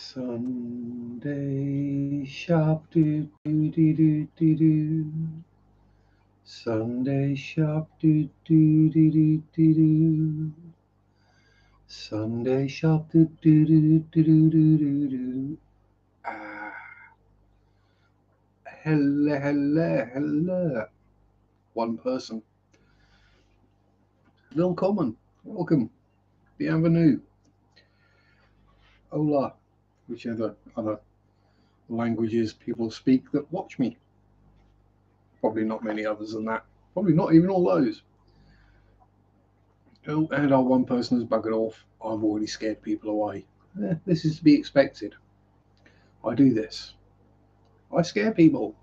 Sunday Sharpe do do do do do do. Sunday Sharpe do do do do do do. Sunday Sharpe do do do do do do do do. Ah, hello, hello, hello. One person. Willkommen. Welcome. Bienvenue. Hola. Whichever other languages people speak that watch me. Probably not many others than that. Probably not even all those. Oh, and our one person has buggered off. I've already scared people away. This is to be expected. I do this. I scare people.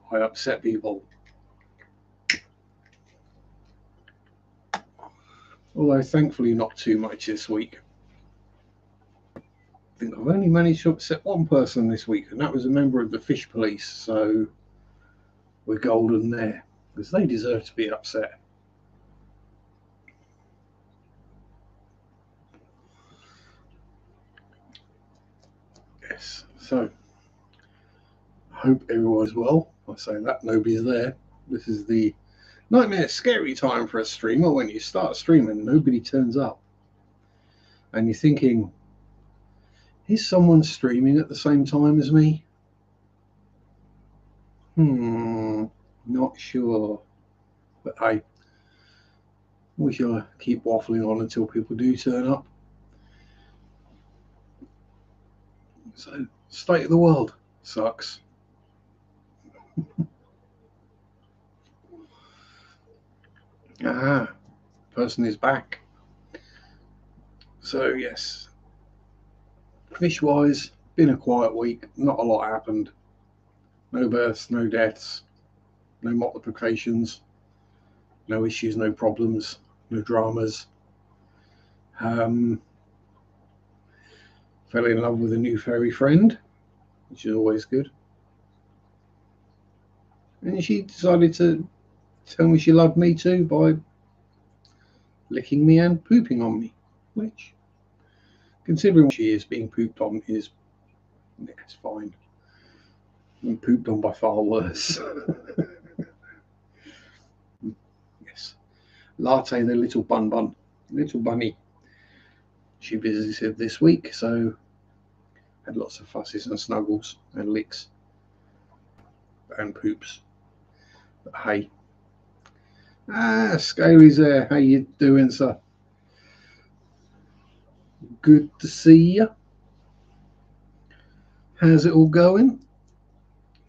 I upset people. Although thankfully not too much this week. I think I've only managed to upset one person this week, and that was a member of the fish police, so we're golden there, because they deserve to be upset. Yes, so I hope everyone's well. I say that, nobody's there. This is the nightmare scary time for a streamer when you start streaming, nobody turns up. And you're thinking, is someone streaming at the same time as me? Not sure. But hey, we shall keep waffling on until people do turn up. So, state of the world sucks. Person is back. So yes, fish-wise, been a quiet week. Not a lot happened. No births, no deaths, no multiplications, no issues, no problems, no dramas. Fell in love with a new furry friend, which is always good. And she decided to tell me she loved me too by licking me and pooping on me, which, considering what she is, being pooped on is, it's fine. Been pooped on by far worse. Yes. Latte, the little little bunny. She visited this week, so had lots of fusses and snuggles and licks and poops. But hey. Scaly's there. How you doing, sir? Good to see you. How's it all going?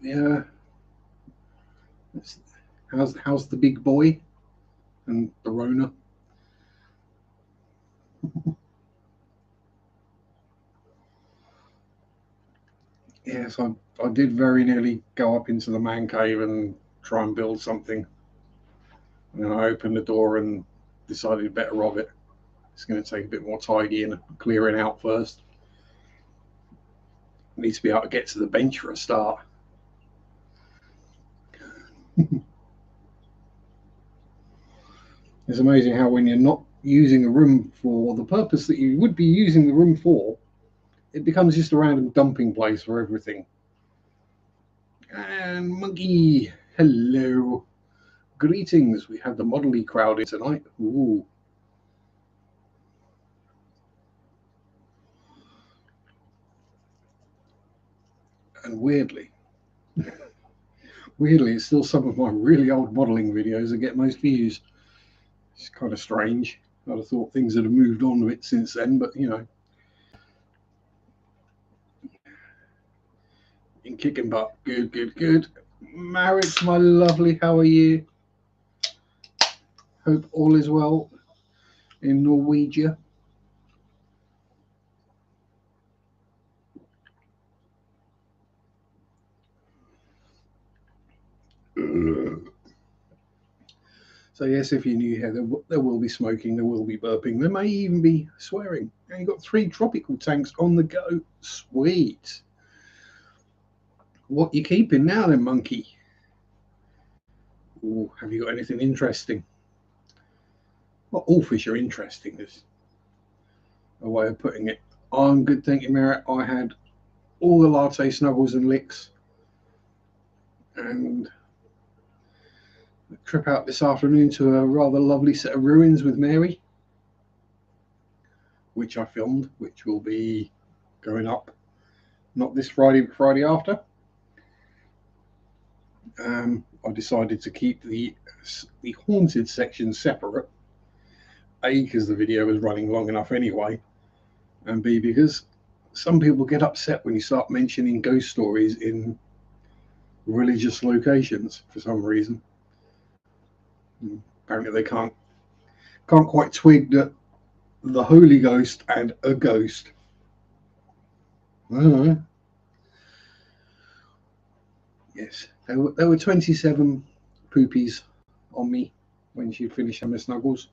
Yeah. How's the big boy and the Rona? Yes, I did very nearly go up into the man cave and try and build something. And then I opened the door and decided better of it. It's going to take a bit more tidying and clearing out first. Need to be able to get to the bench for a start. It's amazing how when you're not using a room for the purpose that you would be using the room for, it becomes just a random dumping place for everything. And Monkey, hello. Greetings. We have the Model E crowd in tonight. Ooh. And weirdly, it's still some of my really old modelling videos that get most views. It's kind of strange. I'd have thought things would have moved on a bit since then, but you know. In kicking butt. Good, good, good. Maritz, my lovely, how are you? Hope all is well in Norwegia. So yes, if you're new here, there will be smoking, there will be burping, there may even be swearing. And you've got 3 tropical tanks on the go. Sweet. What you keeping now then, monkey? Ooh, have you got anything interesting? Well, all fish are interesting, is a way of putting it. I'm good, thank you, Merritt. I had all the latte snuggles and licks, and a trip out this afternoon to a rather lovely set of ruins with Mary, which I filmed, which will be going up not this Friday, but Friday after. I decided to keep the haunted section separate. A, because the video was running long enough anyway, and B, because some people get upset when you start mentioning ghost stories in religious locations for some reason. Apparently they can't quite twig that the Holy Ghost and a ghost. I don't know. Yes, there were 27 poopies on me when she finished her snuggles.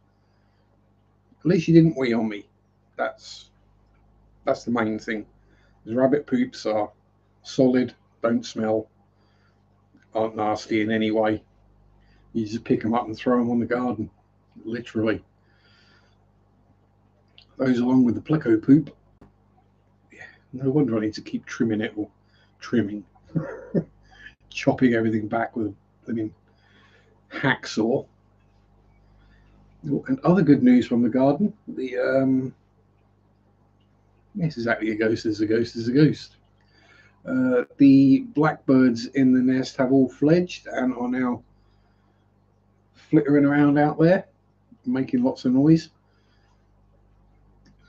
At least she didn't wee on me. That's the main thing. The rabbit poops are solid, don't smell, aren't nasty in any way. You just pick them up and throw them on the garden, literally. Those along with the pleco poop. Yeah, no wonder I need to keep trimming it, or trimming, chopping everything back with a hacksaw. And other good news from the garden: yes, exactly, a ghost is a ghost is a ghost. The blackbirds in the nest have all fledged and are now flittering around out there, making lots of noise,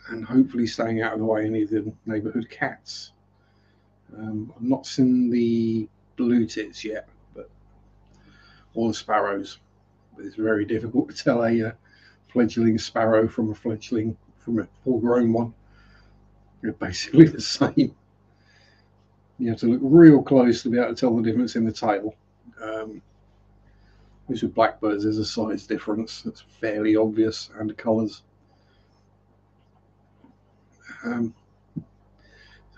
and hopefully staying out of the way of any of the neighbourhood cats. I've not seen the blue tits yet, or the sparrows. But it's very difficult to tell a fledgling sparrow from a full-grown one. They're basically the same. You have to look real close to be able to tell the difference in the tail. Which with blackbirds, there's a size difference that's fairly obvious, and the colours. So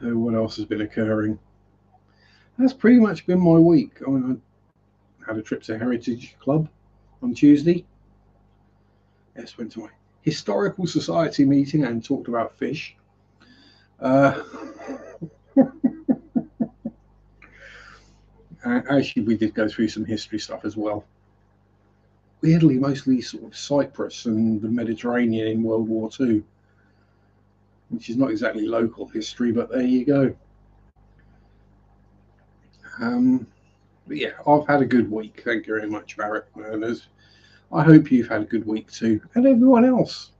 what else has been occurring? That's pretty much been my week. I had a trip to Heritage Club on Tuesday. Yes, went to my Historical Society meeting and talked about fish. Actually, we did go through some history stuff as well. Weirdly, mostly sort of Cyprus and the Mediterranean in World War II, which is not exactly local history, but there you go. But yeah, I've had a good week. Thank you very much, Barrett. And I hope you've had a good week too, and everyone else,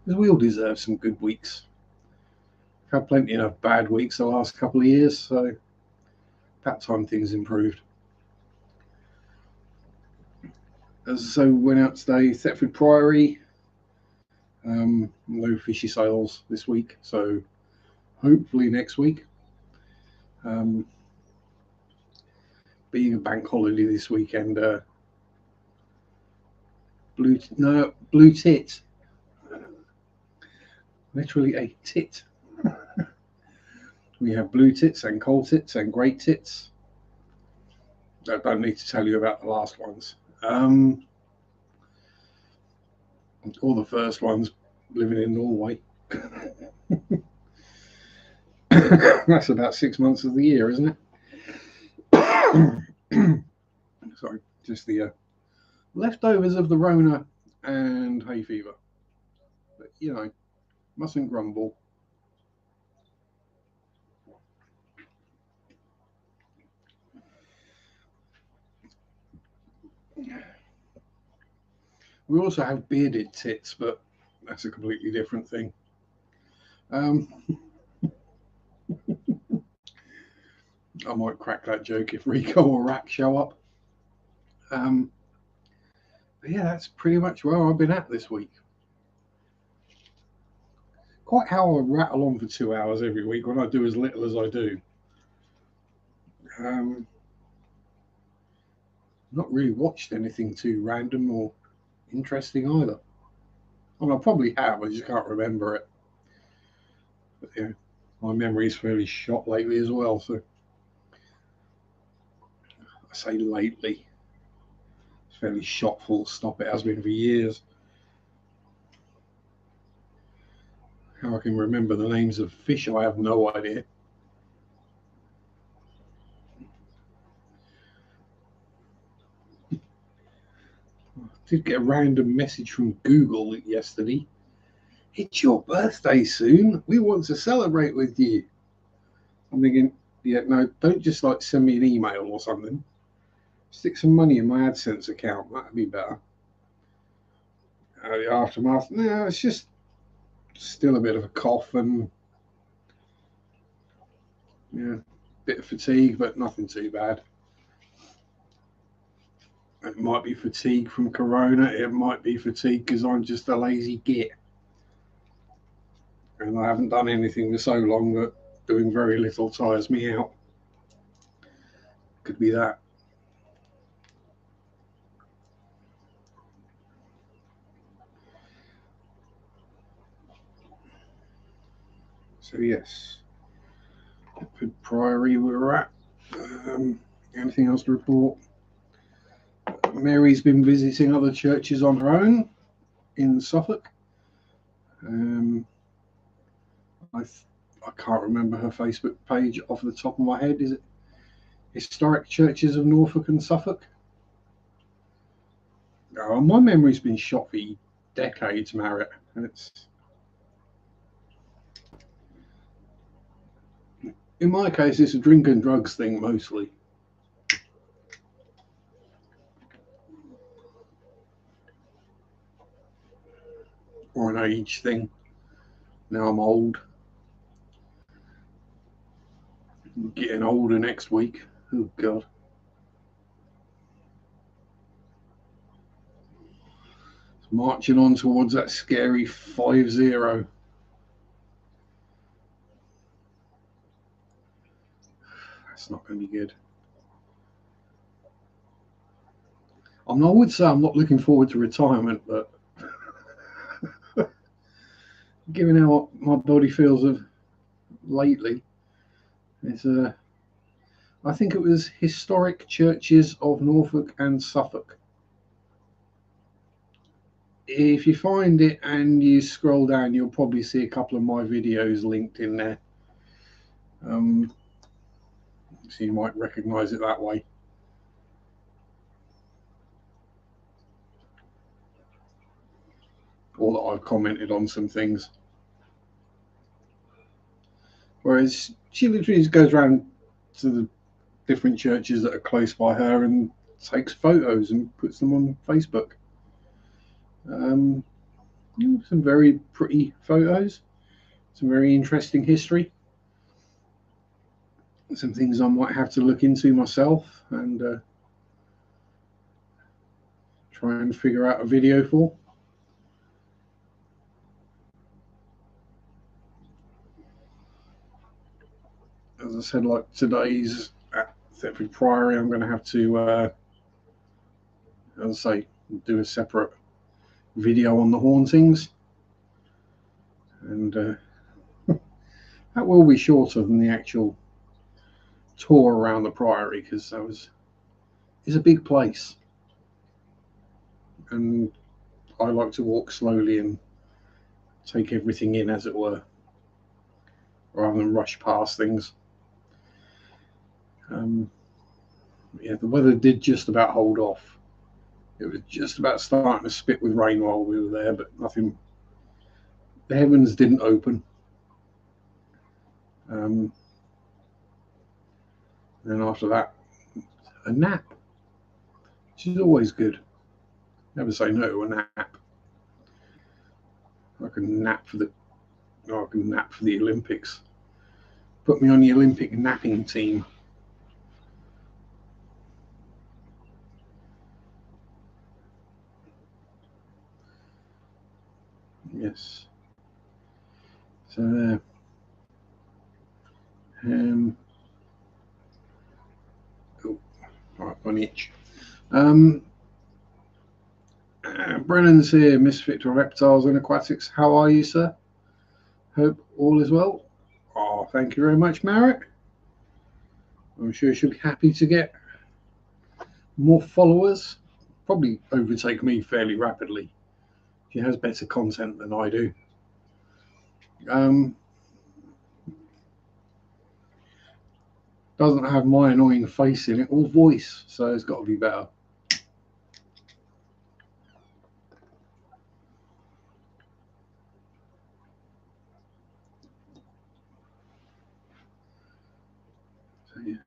because we all deserve some good weeks. I've had plenty of bad weeks the last couple of years, so about time things improved. So went out today, Thetford Priory. No fishy sales this week, so hopefully next week. Being a bank holiday this weekend, blue tit, literally a tit. We have blue tits and coal tits and great tits. I don't need to tell you about the last ones. Or the first ones, living in Norway. That's about 6 months of the year, isn't it? Sorry, just the leftovers of the Rona and hay fever. But, mustn't grumble. We also have bearded tits, but that's a completely different thing. I might crack that joke if Rico or Rack show up. But yeah, that's pretty much where I've been at this week. Quite how I rattle on for 2 hours every week when I do as little as I do. Not really watched anything too random or interesting either. I probably have, I just can't remember it. But yeah, my memory's fairly shot lately as well, so I say lately. It's fairly shot, full stop. It has been for years. How I can remember the names of fish, I have no idea. I did get a random message from Google yesterday. It's your birthday soon. We want to celebrate with you. I'm thinking, yeah, no, don't just like send me an email or something. Stick some money in my AdSense account. That'd be better. The aftermath, no, it's just still a bit of a cough and yeah, bit of fatigue, but nothing too bad. It might be fatigue from Corona. It might be fatigue because I'm just a lazy git. And I haven't done anything for so long that doing very little tires me out. Could be that. So yes, Priory we're at. Anything else to report? Mary's been visiting other churches on her own in Suffolk. I can't remember her Facebook page off the top of my head. Is it Historic Churches of Norfolk and Suffolk? Oh, my memory's been shot for decades, Marriott, and it's in my case it's a drink and drugs thing mostly. Or an age thing. Now I'm old. I'm getting older next week. Oh God. It's marching on towards that scary 5-0. That's not going to be good. I would say I'm not looking forward to retirement, but given how my body feels of lately, it's I think it was Historic Churches of Norfolk and Suffolk. If you find it and you scroll down, you'll probably see a couple of my videos linked in there. So you might recognize it that way. Or that I've commented on some things. Whereas she literally just goes around to the different churches that are close by her and takes photos and puts them on Facebook. Some very pretty photos, some very interesting history, some things I might have to look into myself and try and figure out a video for. As I said, like today's at Thetford Priory, I'm going to have to, as I say, do a separate video on the hauntings, and that will be shorter than the actual tour around the Priory because it's a big place, and I like to walk slowly and take everything in, as it were, rather than rush past things. Yeah, the weather did just about hold off. It was just about starting to spit with rain while we were there, but nothing. The heavens didn't open. Then after that, a nap, which is always good. Never say no to a nap. I can nap for the Olympics. Put me on the Olympic napping team. Yes. So there. Right, one each. Brennan's here, Misfit to Reptiles and Aquatics. How are you, sir? Hope all is well. Oh, thank you very much, Marek. I'm sure she'll be happy to get more followers. Probably overtake me fairly rapidly. She has better content than I do. Doesn't have my annoying face in it or voice, so it's got to be better. So yes.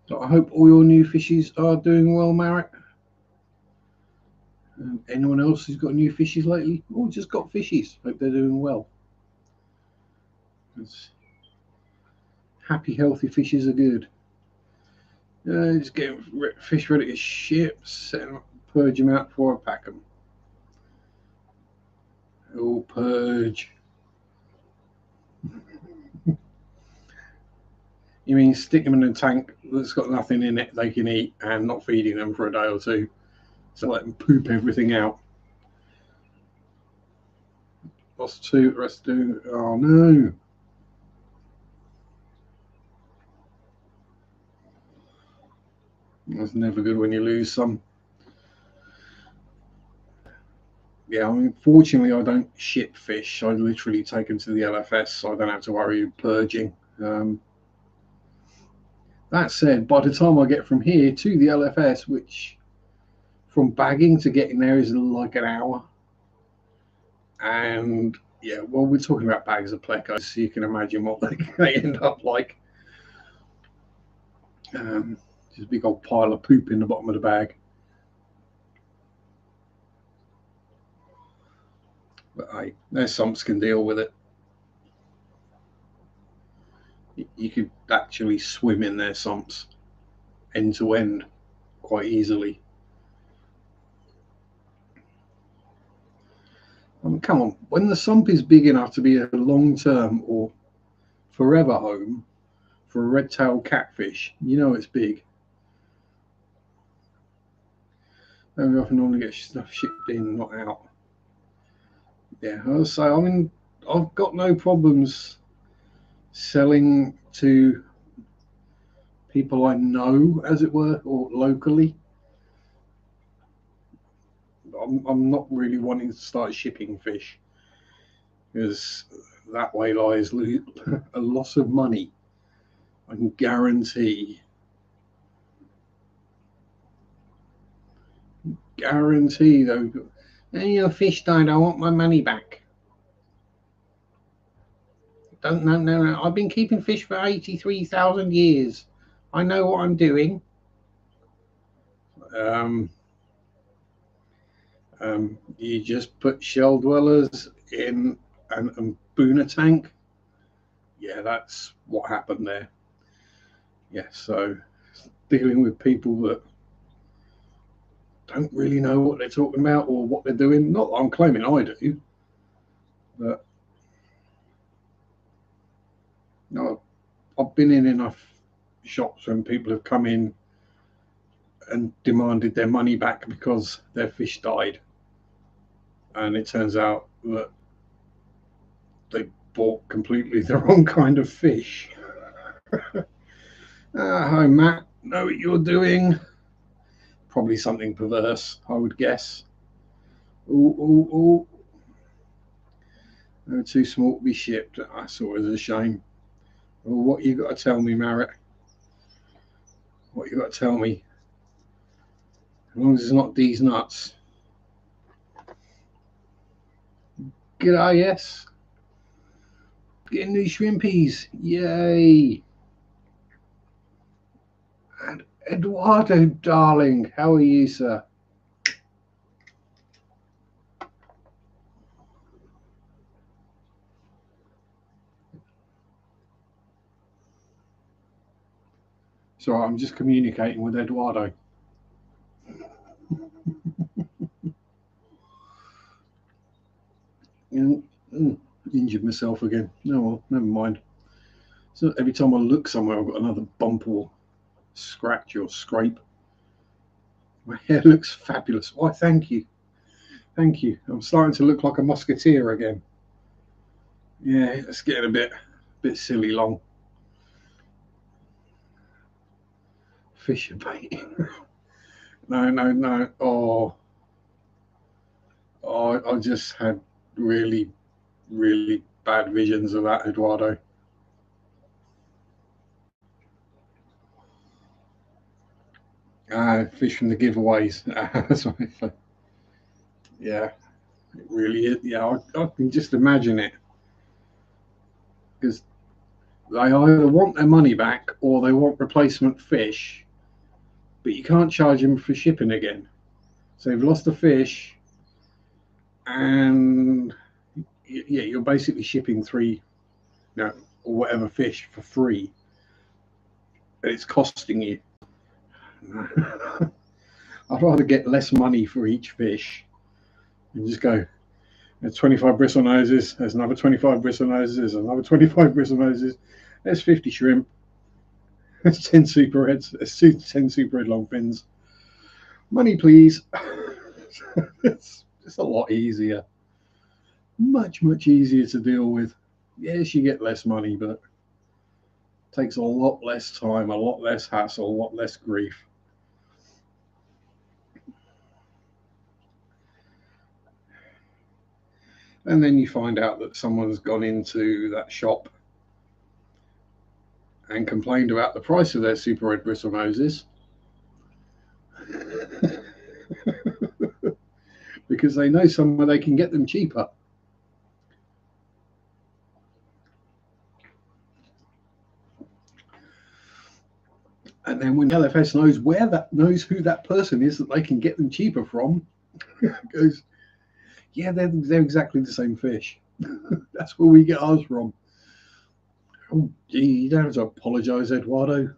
So I hope all your new fishies are doing well, Marek. Anyone else who's got new fishies lately, or just got fishies? Hope they're doing well. It's happy, healthy fishes are good. Just getting fish ready to ship, set them up, purge them out before I pack them. Oh, purge. You mean stick them in a tank that's got nothing in it they can eat and not feeding them for a day or two? So let them poop everything out. Lost two, the rest do. Oh no. That's never good when you lose some. Yeah, I mean, fortunately, I don't ship fish. I literally take them to the LFS, so I don't have to worry purging. That said, by the time I get from here to the LFS, which from bagging to getting there is like an hour, and yeah, well, we're talking about bags of plecos, so you can imagine what they end up like. Just a big old pile of poop in the bottom of the bag. But hey, there's sumps can deal with it. You could actually swim in their sumps end to end quite easily. I mean, come on, when the sump is big enough to be a long-term or forever home for a red-tailed catfish, you know it's big. Very often normally get stuff shipped in, not out. Yeah, I was say, I mean, I've got no problems selling to people I know, as it were, or locally. I'm not really wanting to start shipping fish because that way lies a loss of money. I can guarantee though. Hey, your fish died. I want my money back. Don't no. I've been keeping fish for 83,000 years. I know what I'm doing. Um, you just put shell dwellers in a Boona tank. Yeah, that's what happened there. Yeah, so dealing with people that don't really know what they're talking about or what they're doing. Not that I'm claiming I do, but no, I've been in enough shops when people have come in and demanded their money back because their fish died. And it turns out that they bought completely the wrong kind of fish. Hi, Matt. Know what you're doing? Probably something perverse, I would guess. Ooh. They're too small to be shipped. That's always a shame. Well, what you got to tell me, Marek? What you got to tell me? As long as it's not these nuts. G'day, yes. Getting new shrimpies. Yay. And Eduardo, darling, how are you, sir? So I'm just communicating with Eduardo. Injured myself again. No, well, never mind. So every time I look somewhere, I've got another bump or scratch or scrape. My hair looks fabulous. Why, thank you. Thank you. I'm starting to look like a musketeer again. Yeah, it's getting a bit silly long. Fisher bait. No. Oh, I just had really bad visions of that, Eduardo. Fish from the giveaways. That's right. Yeah, it really is. Yeah, I can just imagine it, because they either want their money back or they want replacement fish, but you can't charge them for shipping again. So they've lost the fish, and yeah, you're basically shipping three, or whatever fish for free. It's costing you. I'd rather get less money for each fish and just go, there's 25 bristle noses, there's another 25 bristle noses, there's another 25 bristle noses, there's 50 shrimp, there's 10 super reds, there's 10 super red long fins. Money, please. It's a lot easier. Much easier to deal with. Yes, you get less money, but it takes a lot less time, a lot less hassle, a lot less grief. And then you find out that someone's gone into that shop and complained about the price of their super red bristle noses because they know somewhere they can get them cheaper. And then when LFS knows who that person is that they can get them cheaper from, goes, yeah, they're exactly the same fish. That's where we get ours from. Oh, gee, you don't have to apologize, Eduardo.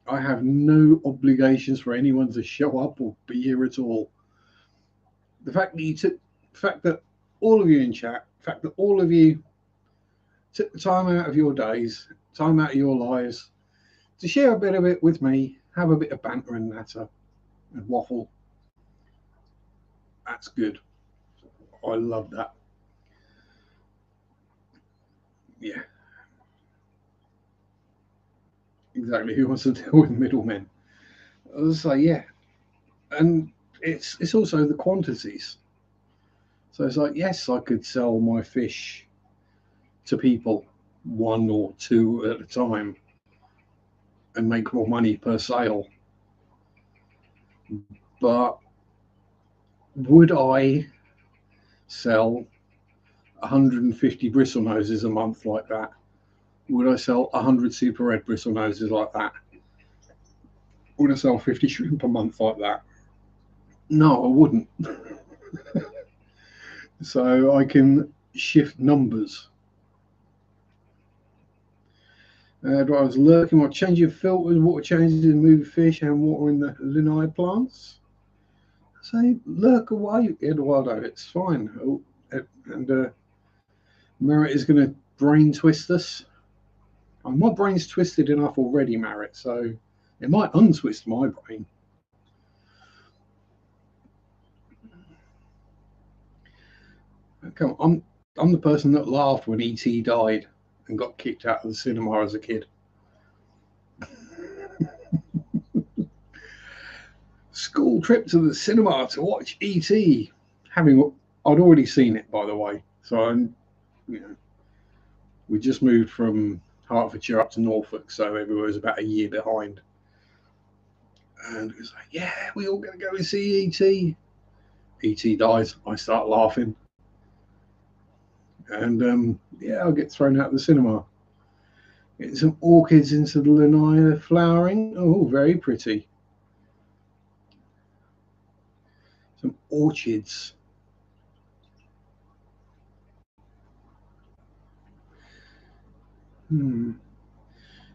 I have no obligations for anyone to show up or be here at all. The fact that all of you in chat, the fact that all of you took the time out of your days, time out of your lives, to share a bit of it with me, have a bit of banter and natter and waffle. That's good. I love that. Yeah. Exactly. Who wants to deal with middlemen? I was say, yeah. And it's also the quantities. So it's like, yes, I could sell my fish to people one or two at a time and make more money per sale. But would I sell 150 bristle noses a month like that? Would I sell 100 super red bristle noses like that? Would I sell 50 shrimp a month like that? No, I wouldn't. So I can shift numbers. I was lurking while changing filters, water changes in moving fish and water in the linnae plants. Say, lurk away, Eduardo, it's fine. Oh, and Merritt is going to brain twist us. My brain's twisted enough already, Merritt, so it might untwist my brain. Come on, I'm the person that laughed when E.T. died and got kicked out of the cinema as a kid. School trip to the cinema to watch E.T. I'd already seen it, by the way, so we just moved from Hertfordshire up to Norfolk, so everyone was about a year behind. And it was like, yeah, we all going to go and see E.T. E.T. dies. I start laughing. And yeah, I'll get thrown out of the cinema. Getting some orchids into the linnaea flowering. Oh, very pretty. Some orchids.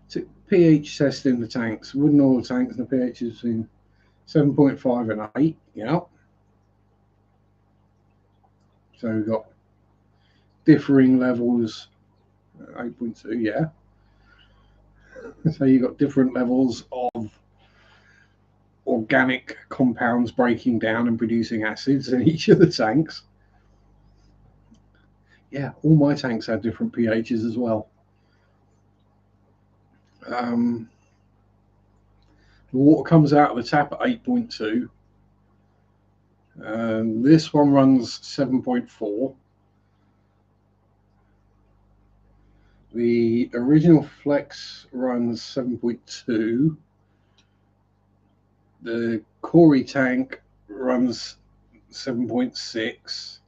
Took pH test in the tanks. Wooden oil tanks, and the pH is between 7.5 and 8. Yeah. So we've got differing levels. 8.2, yeah. So you've got different levels of organic compounds breaking down and producing acids in each of the tanks. Yeah, all my tanks have different pHs as well. The water comes out of the tap at 8.2. This one runs 7.4. The original Flex runs 7.2. The Corey tank runs 7.6.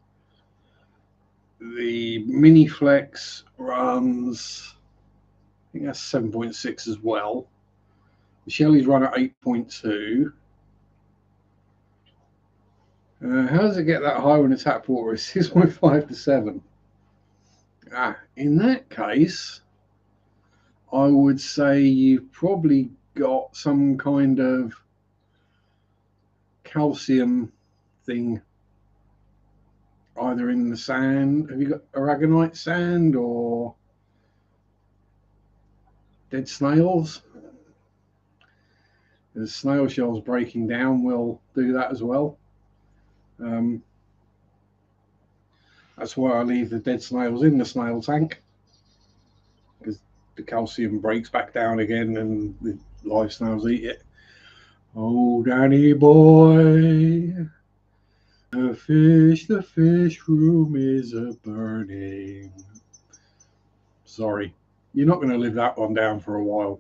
The Mini Flex runs, I think that's 7.6 as well. The Shelly's run at 8.2. How does it get that high when the tap water is 6.5 to 7? In that case, I would say you've probably got some kind of calcium thing either in the sand. Have you got aragonite sand or dead snails? The snail shells breaking down will do that as well. That's why I leave the dead snails in the snail tank, because the calcium breaks back down again and the live snails eat it. Oh, Danny boy, the fish room is a burning. Sorry, you're not going to live that one down for a while.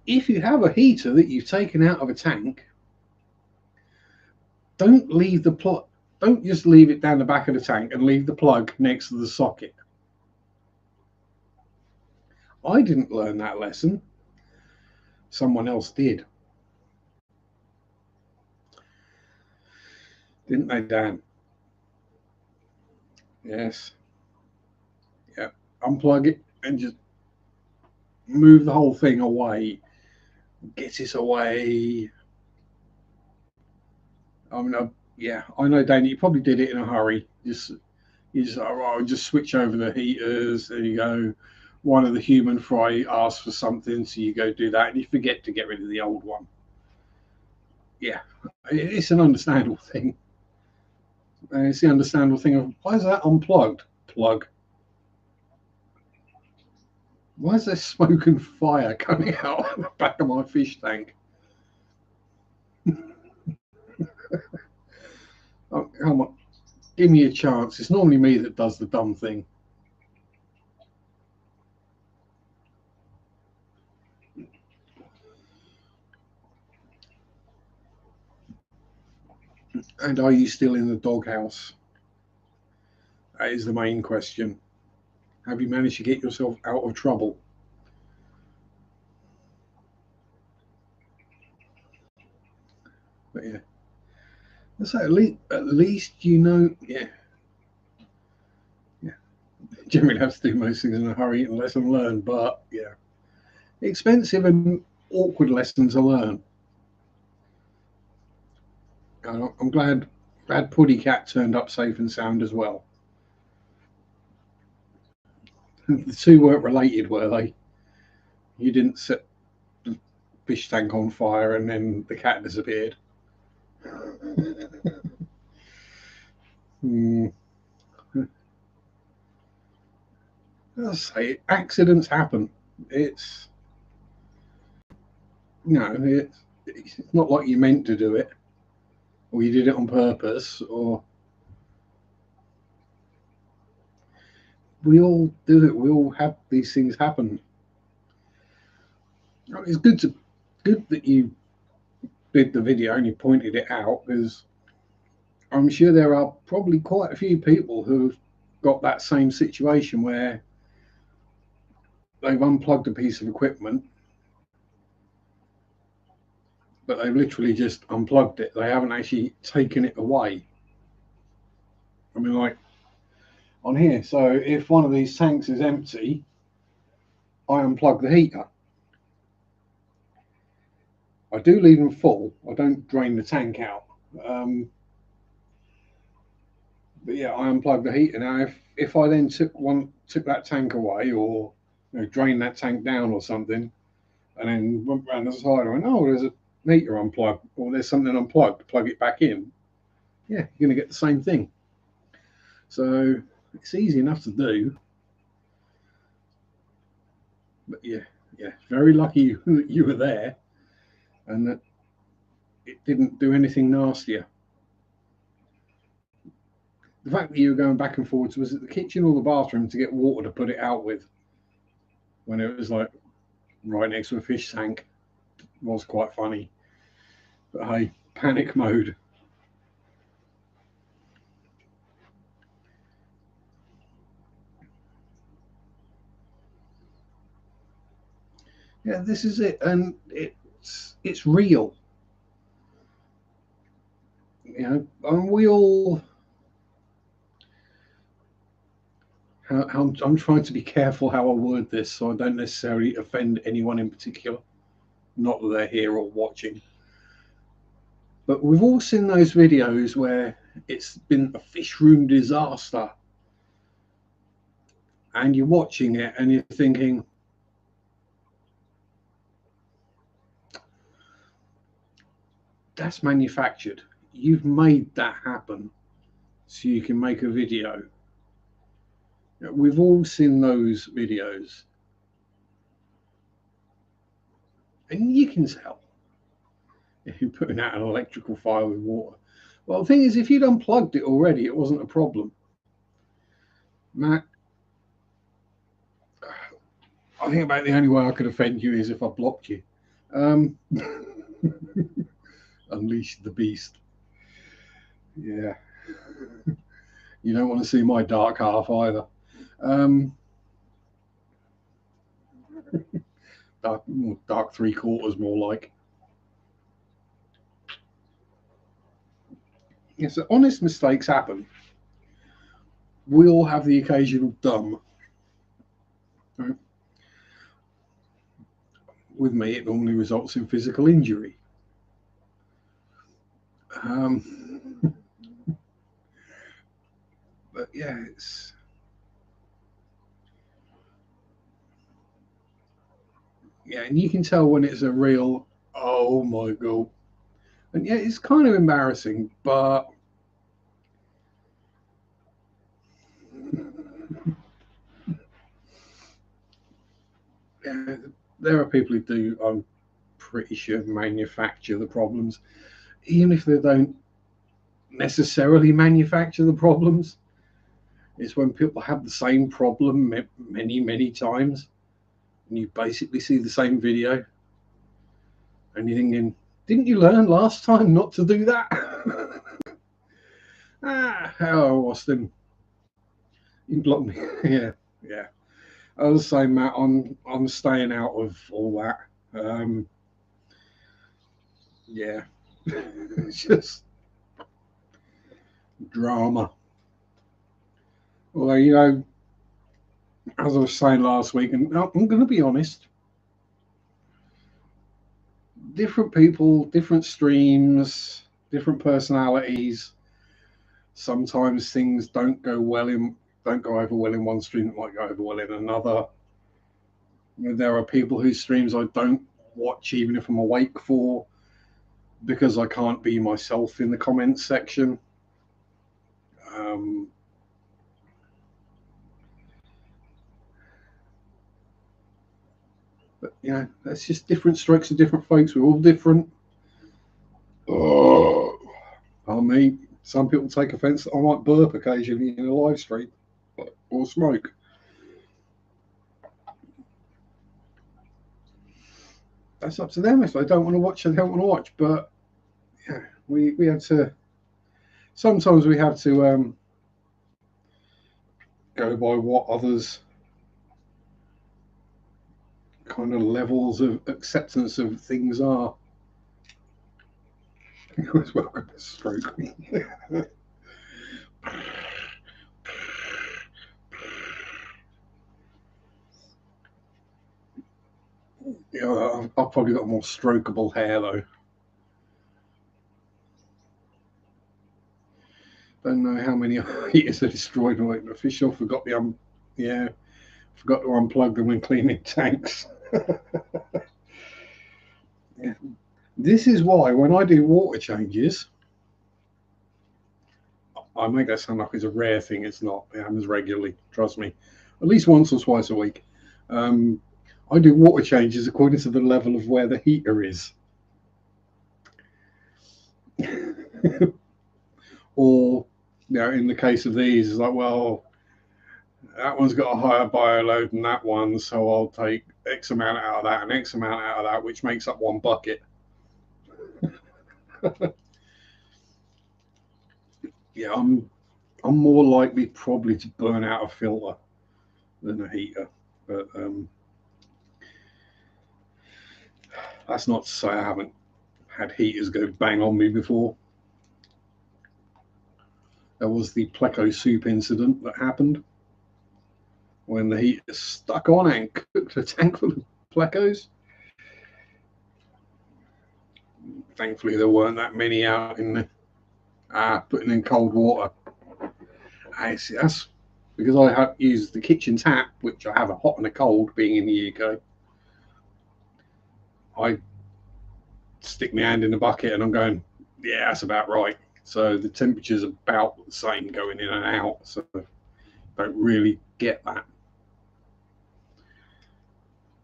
If you have a heater that you've taken out of a tank, don't leave the plug. Don't just leave it down the back of the tank and leave the plug next to the socket. I didn't learn that lesson. Someone else did. Didn't they, Dan? Yes. Yeah. Unplug it and just move the whole thing away. Get it away. I mean, yeah, I know, Dan, you probably did it in a hurry. You just oh, just switch over the heaters. There you go. One of the human fry asks for something, so you go do that, and you forget to get rid of the old one. Yeah, it's an understandable thing. It's the understandable thing of, why is that unplugged? Plug. Why is there smoke and fire coming out of the back of my fish tank? Oh, come on, give me a chance. It's normally me that does the dumb thing. And are you still in the doghouse? That is the main question. Have you managed to get yourself out of trouble? But yeah, so at least you know. Yeah, yeah. Generally have to do most things in a hurry and lesson learned, but yeah, expensive and awkward lessons to learn. I'm glad Puddy Cat turned up safe and sound as well. The two weren't related, were they? You didn't set the fish tank on fire and then the cat disappeared. I say, accidents happen. It's it's not like you meant to do it, or you did it on purpose, or we all do it. We all have these things happen. It's good that you did the video and you pointed it out, because I'm sure there are probably quite a few people who've got that same situation where they've unplugged a piece of equipment, but they've literally just unplugged it. They haven't actually taken it away. I mean, like on here, so if one of these tanks is empty, I unplug the heater. I do leave them full. I don't drain the tank out. But yeah, I unplug the heater. Now, if I then took that tank away, or drained that tank down or something, and then went around the side and went, oh, there's a heater unplugged, or there's something unplugged, plug it back in. Yeah, you're going to get the same thing. So it's easy enough to do. But yeah, very lucky that you were there and that it didn't do anything nastier. The fact that you were going back and forwards, was it the kitchen or the bathroom to get water to put it out with when it was like right next to a fish tank? Was quite funny. But hey, panic mode. Yeah, this is it, and it's real. You know, and we all. I'm trying to be careful how I word this, so I don't necessarily offend anyone in particular. Not that they're here or watching, but we've all seen those videos where it's been a fish room disaster, and you're watching it and you're thinking, that's manufactured. You've made that happen so you can make a video. We've all seen those videos, and you can tell if you're putting out an electrical fire with water. Well, the thing is, if you'd unplugged it already, it wasn't a problem. Matt, I think about the only way I could offend you is if I blocked you. Unleash the beast. Yeah. You don't want to see my dark half either. Dark 3/4 more like. Yes, so honest mistakes happen. We all have the occasional dumb. Right? With me, it normally results in physical injury. But yeah, it's and you can tell when it's a real, oh my god. And yeah, it's kind of embarrassing, but yeah, there are people who do, I'm pretty sure, manufacture the problems, even if they don't necessarily manufacture the problems. It's when people have the same problem many times, and you basically see the same video, and you're thinking, didn't you learn last time not to do that? Hello, Austin. You blocked me. yeah. I was saying, Matt, I'm staying out of all that. Yeah, it's just drama. Although, you know, as I was saying last week, and I'm going to be honest, different people, different streams, different personalities. Sometimes things don't go over well in one stream that might go over well in another. You know, there are people whose streams I don't watch even if I'm awake for, because I can't be myself in the comments section. But you know, that's just different strokes of different folks. We're all different. Oh, pardon me. Some people take offence that I might burp occasionally in a live stream or smoke. That's up to them. If they don't want to watch, they don't want to watch. But yeah, we have to. Sometimes we have to go by what others' kind of levels of acceptance of things are. You're welcome to stroke me. Yeah, I've probably got more strokeable hair though. Don't know how many heaters are destroyed away. Official forgot to unplug them when cleaning tanks. Yeah. This is why when I do water changes, I make that sound like it's a rare thing. It's not. It happens regularly. Trust me, at least once or twice a week. I do water changes according to the level of where the heater is. Or in the case of these, it's like, well, that one's got a higher bio load than that one, so I'll take X amount out of that and X amount out of that, which makes up one bucket. Yeah, I'm more likely probably to burn out a filter than a heater, but that's not to say I haven't had heaters go bang on me before. There was the Pleco soup incident that happened when the heater stuck on and cooked a tank full of Plecos. Thankfully, there weren't that many out in the putting in cold water. That's because I have used the kitchen tap, which I have a hot and a cold, being in the UK. I stick my hand in the bucket and I'm going, yeah, that's about right. So the temperature's about the same going in and out. So I don't really get that.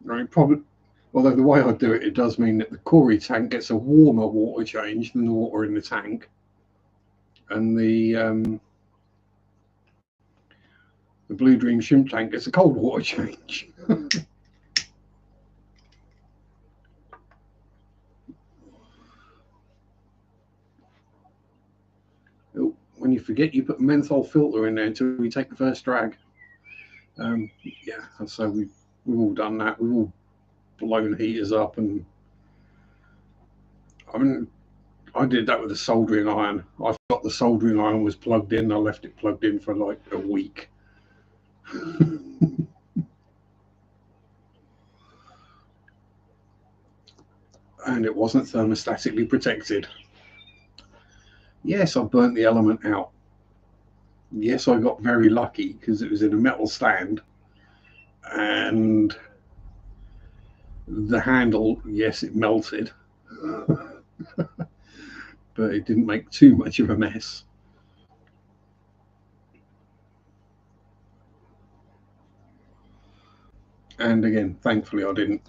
Right, probably. Although the way I do it, it does mean that the Corey tank gets a warmer water change than the water in the tank, and the Blue Dream shrimp tank gets a cold water change. When you forget, you put a menthol filter in there until we take the first drag. Yeah, and so we've all done that. We've all blown heaters up, and I mean, I did that with a soldering iron. I forgot the soldering iron was plugged in. I left it plugged in for like a week. And it wasn't thermostatically protected. Yes, I burnt the element out. Yes, I got very lucky because it was in a metal stand, and the handle, yes, it melted, but it didn't make too much of a mess. And again, thankfully, I didn't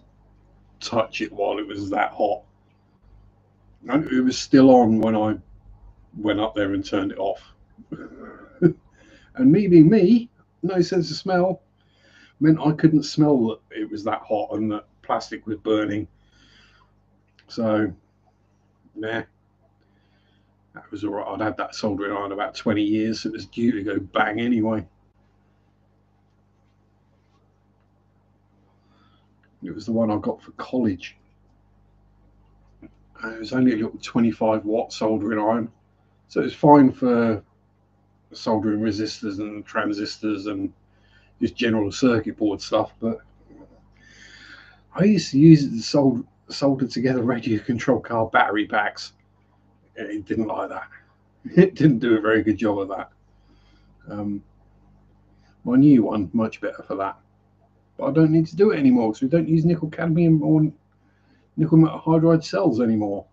touch it while it was that hot. And it was still on when I went up there and turned it off. And me being me, no sense of smell, meant I couldn't smell that it was that hot and that plastic was burning. So, nah, that was all right. I'd had that soldering iron about 20 years. So it was due to go bang anyway. It was the one I got for college. It was only a little 25-watt soldering iron. So it was fine for soldering resistors and transistors and just general circuit board stuff. But I used to use it to solder together radio control car battery packs. It didn't like that. It didn't do a very good job of that. My new one, much better for that. But I don't need to do it anymore because we don't use nickel cadmium or nickel metal hydride cells anymore.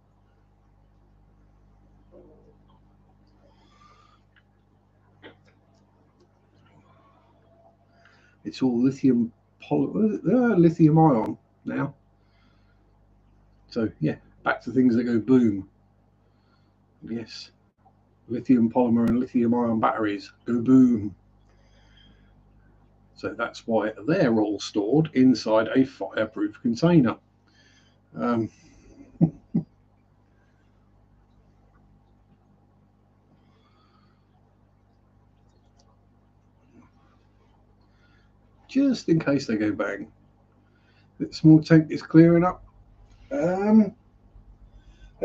It's all lithium ion now. So yeah, back to things that go boom. Yes, lithium polymer and lithium ion batteries go boom. So that's why they're all stored inside a fireproof container. Just in case they go bang. The small tank is clearing up. They're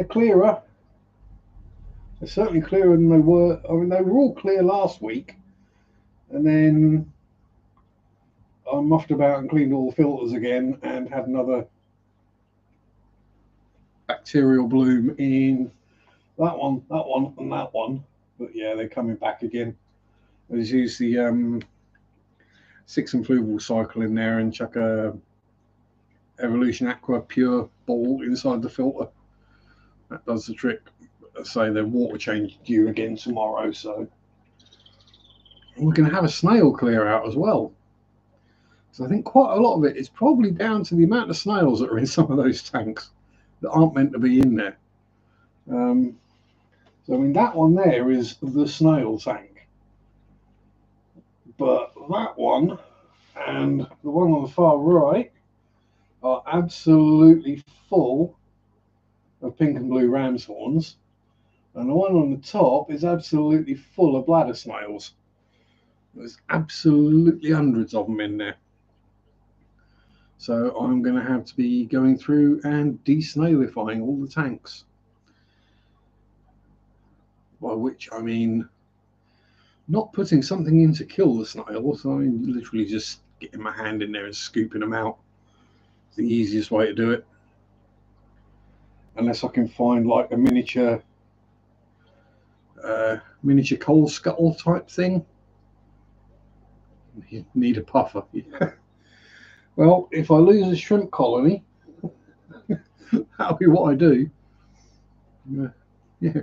clearer. They're certainly clearer than they were. I mean, they were all clear last week, and then I muffed about and cleaned all the filters again and had another bacterial bloom in that one, and that one. But yeah, they're coming back again. I just use the 6 influable cycle in there and chuck a Evolution Aqua Pure ball inside the filter. That does the trick. Say the water change due again tomorrow, so we're going to have a snail clear out as well. So I think quite a lot of it is probably down to the amount of snails that are in some of those tanks that aren't meant to be in there. So I mean that one there is the snail tank, but that one and the one on the far right are absolutely full of pink and blue ram's horns, and the one on the top is absolutely full of bladder snails. There's absolutely hundreds of them in there. So I'm going to have to be going through and desnailifying all the tanks. By which I mean not putting something in to kill the snails, I mean literally just getting my hand in there and scooping them out. It's the easiest way to do it. Unless I can find like a miniature coal scuttle type thing. You need a puffer. Yeah. Well, if I lose a shrimp colony, that'll be what I do. Yeah.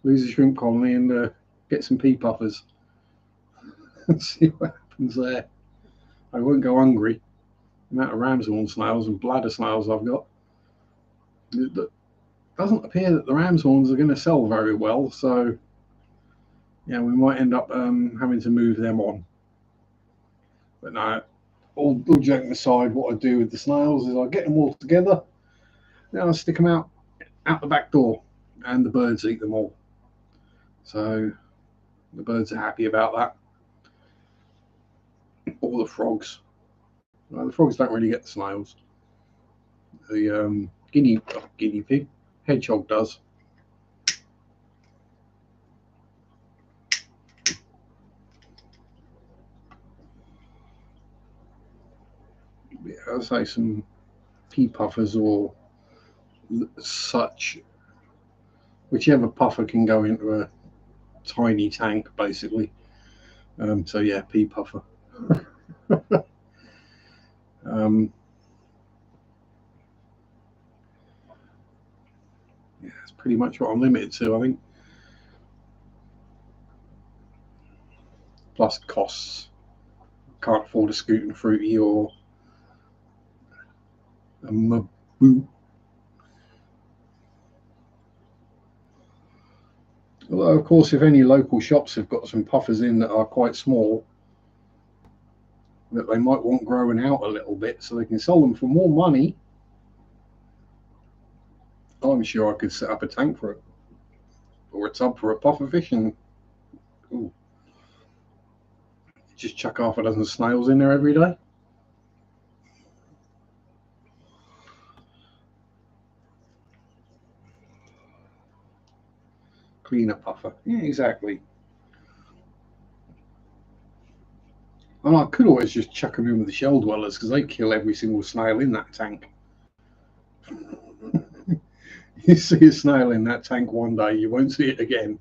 Lose a shrimp colony and get some pea puffers and see what happens there. I won't go hungry. The amount of ram's horn snails and bladder snails I've got. It doesn't appear that the ram's horns are going to sell very well, so yeah, we might end up having to move them on. But no, all joking aside, what I do with the snails is I get them all together, then I stick them out the back door, and the birds eat them all. So the birds are happy about that. Or the frogs. Well, the frogs don't really get the snails. The guinea pig, hedgehog does. I'll say some pea puffers or such, whichever puffer can go into a tiny tank, basically. So yeah, pea puffer. Yeah, that's pretty much what I'm limited to, I think. Plus costs. Can't afford a Scoot and Fruity or a Maboo. Although, of course, if any local shops have got some puffers in that are quite small, that they might want growing out a little bit so they can sell them for more money, I'm sure I could set up a tank for it. Or a tub for a puffer fish and just chuck half a dozen snails in there every day. Cleaner puffer. Yeah, exactly. And I could always just chuck them in with the shell dwellers because they kill every single snail in that tank. You see a snail in that tank one day, you won't see it again.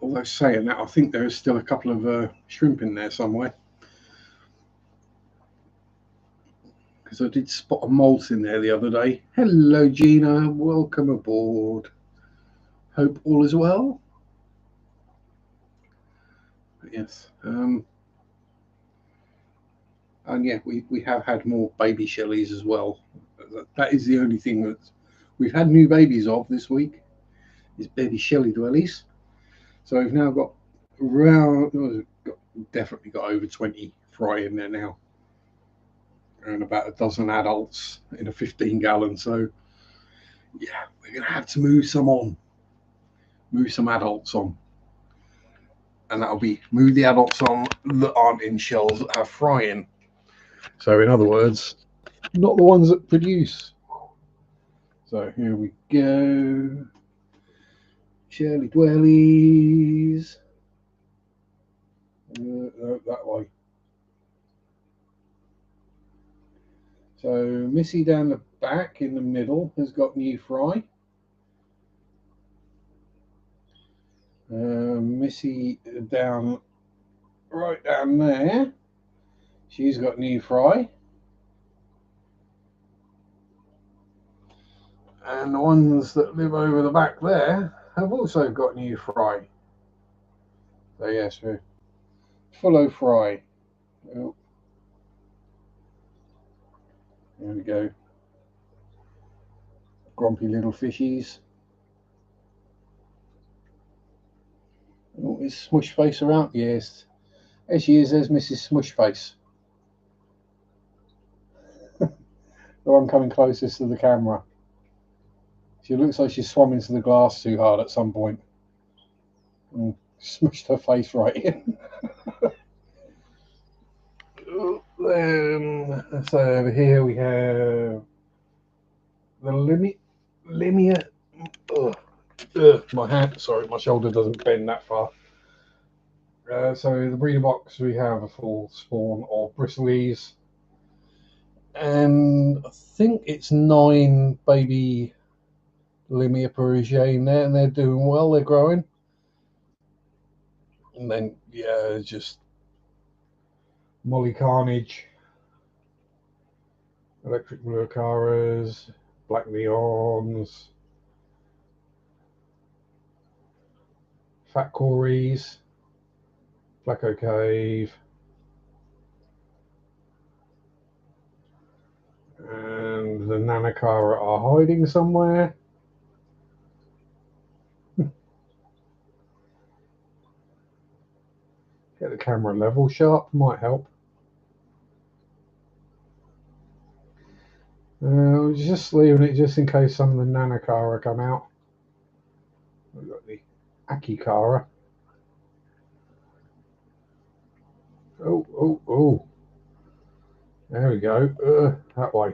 Although saying that, I think there is still a couple of shrimp in there somewhere. Because I did spot a molt in there the other day. Hello, Gina. Welcome aboard. Hope all is well. But yes. And yeah, we have had more baby shellies as well. That is the only thing that we've had new babies of this week, is baby shelly dwellies. So we've now got definitely got over 20 fry in there now, and about a dozen adults in a 15-gallon. So yeah, we're gonna have to move some adults on, and that'll be move the adults on that aren't in shells that have fry in. So in other words, not the ones that produce. So here we go. Shelly dwellies. That way. So Missy down the back in the middle has got new fry. Missy right down there. She's got new fry. And the ones that live over the back there have also got new fry. So yes, we're full of fry. Oh. There we go. Grumpy little fishies. Oh, is Smush Face around? Yes. There she is, there's Mrs. Smush Face. The one coming closest to the camera. She looks like she swam into the glass too hard at some point and smushed her face right in. Then, so over here we have the Limia. My hand, sorry, my shoulder doesn't bend that far. So the breeder box, we have a full spawn of bristlies, and I think it's 9 baby Limia Parisienne in there, and they're doing well, they're growing. And then, yeah, just Molly Carnage, Electric Blue Acaras, Black Neons, Fat Cories, Blacko Cave, and the Nanakara are hiding somewhere. Get the camera level sharp, might help. Just leaving it just in case some of the Nanakara come out. We've got the Akikara. Oh. There we go. That way.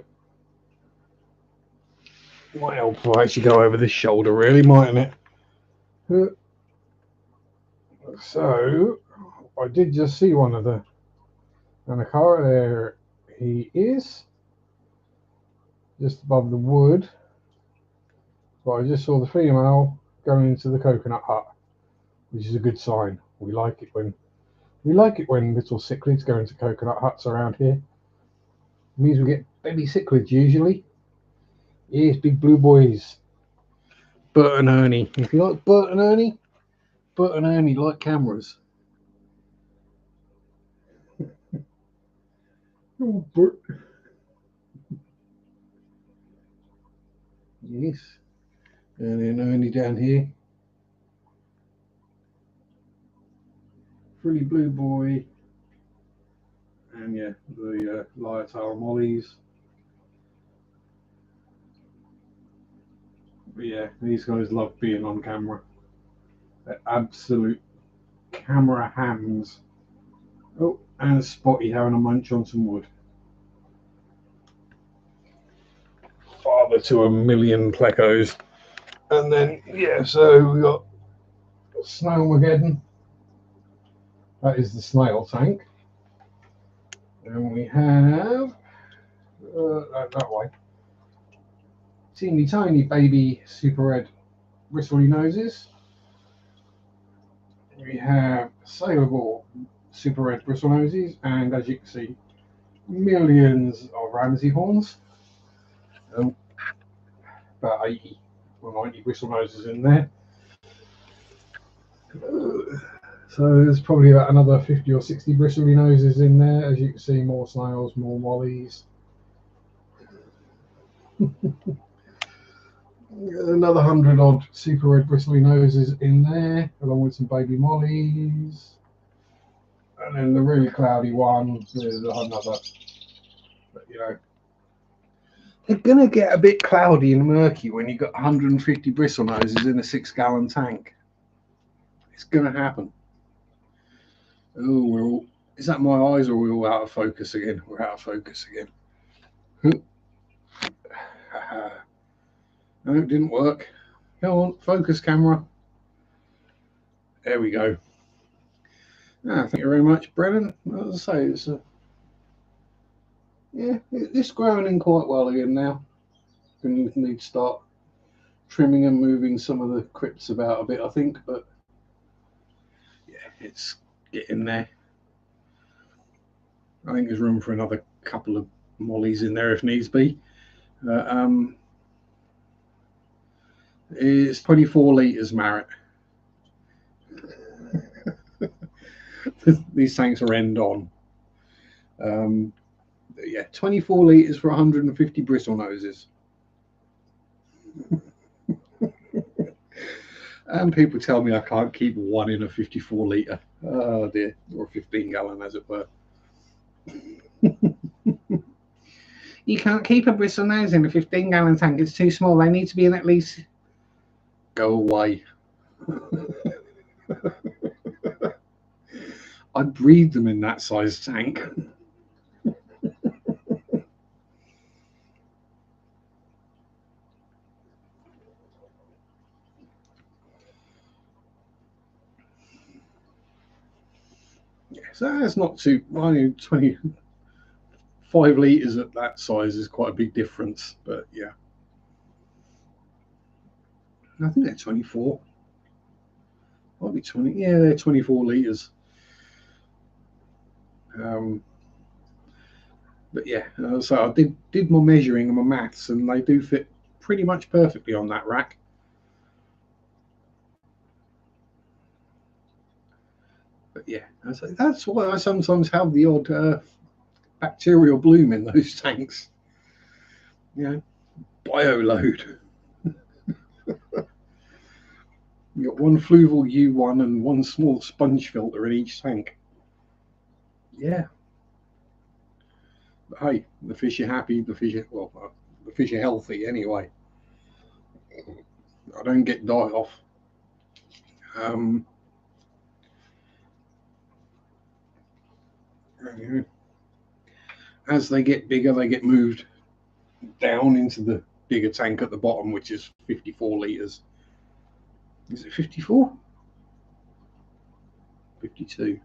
Might help if I actually go over this shoulder, really, mightn't it? So, I did just see one of the Nanakara. There he is. Just above the wood. But I just saw the female going into the coconut hut, which is a good sign. We like it when little cichlids go into coconut huts around here. It means we get baby cichlids usually. Yes, big blue boys. Bert and Ernie. If you like Bert and Ernie like cameras. Oh, Bert. Yes. And then Ernie down here. Frilly blue boy. And yeah, the Latte mollies. But yeah, these guys love being on camera. They're absolute camera hams. Oh, and Spotty having a munch on some wood. Father to a million plecos. And then, yeah, so we got Snailmageddon. That is the snail tank. And we have that way. Teeny tiny baby super red bristly noses. We have saleable super red bristle noses, and as you can see, millions of Ramsey horns. About 80 or 90 bristle noses in there. So there's probably about another 50 or 60 bristly noses in there. As you can see, more snails, more mollies. Another 100 odd super red bristly noses in there, along with some baby mollies. And then the really cloudy one, there's another. But you know, they're going to get a bit cloudy and murky when you've got 150 bristle noses in a 6-gallon tank. It's going to happen. Oh, is that my eyes or are we all out of focus again? We're out of focus again. No, it didn't work. Come on, focus camera. There we go. Thank you very much, Brennan. As I say, it's it's growing in quite well again now. We need to start trimming and moving some of the crypts about a bit, I think, but yeah, it's getting there. I think there's room for another couple of mollies in there if needs be. It's 24 litres, Marrett. These tanks are end on. Yeah, yeah, 24 litres for 150 bristle noses. And people tell me I can't keep one in a 54 litre. Oh dear, or a 15 gallon as it were. You can't keep a bristle nose in a 15 gallon tank, it's too small. They need to be in at least... Go away. I'd breed them in that size tank. Yeah, so that's not too... 25 litres at that size is quite a big difference, but yeah. I think they're 24. Might be 20. Yeah, they're 24 litres. But yeah, so I did my measuring and my maths, and they do fit pretty much perfectly on that rack. But yeah, that's why I sometimes have the odd bacterial bloom in those tanks. You know, bioload. You got one fluval U1 and one small sponge filter in each tank. Yeah. But hey, the fish are happy. The fish are healthy anyway. I don't get die off. As they get bigger, they get moved down into the bigger tank at the bottom, which is 54 litres. Is it 54? 52?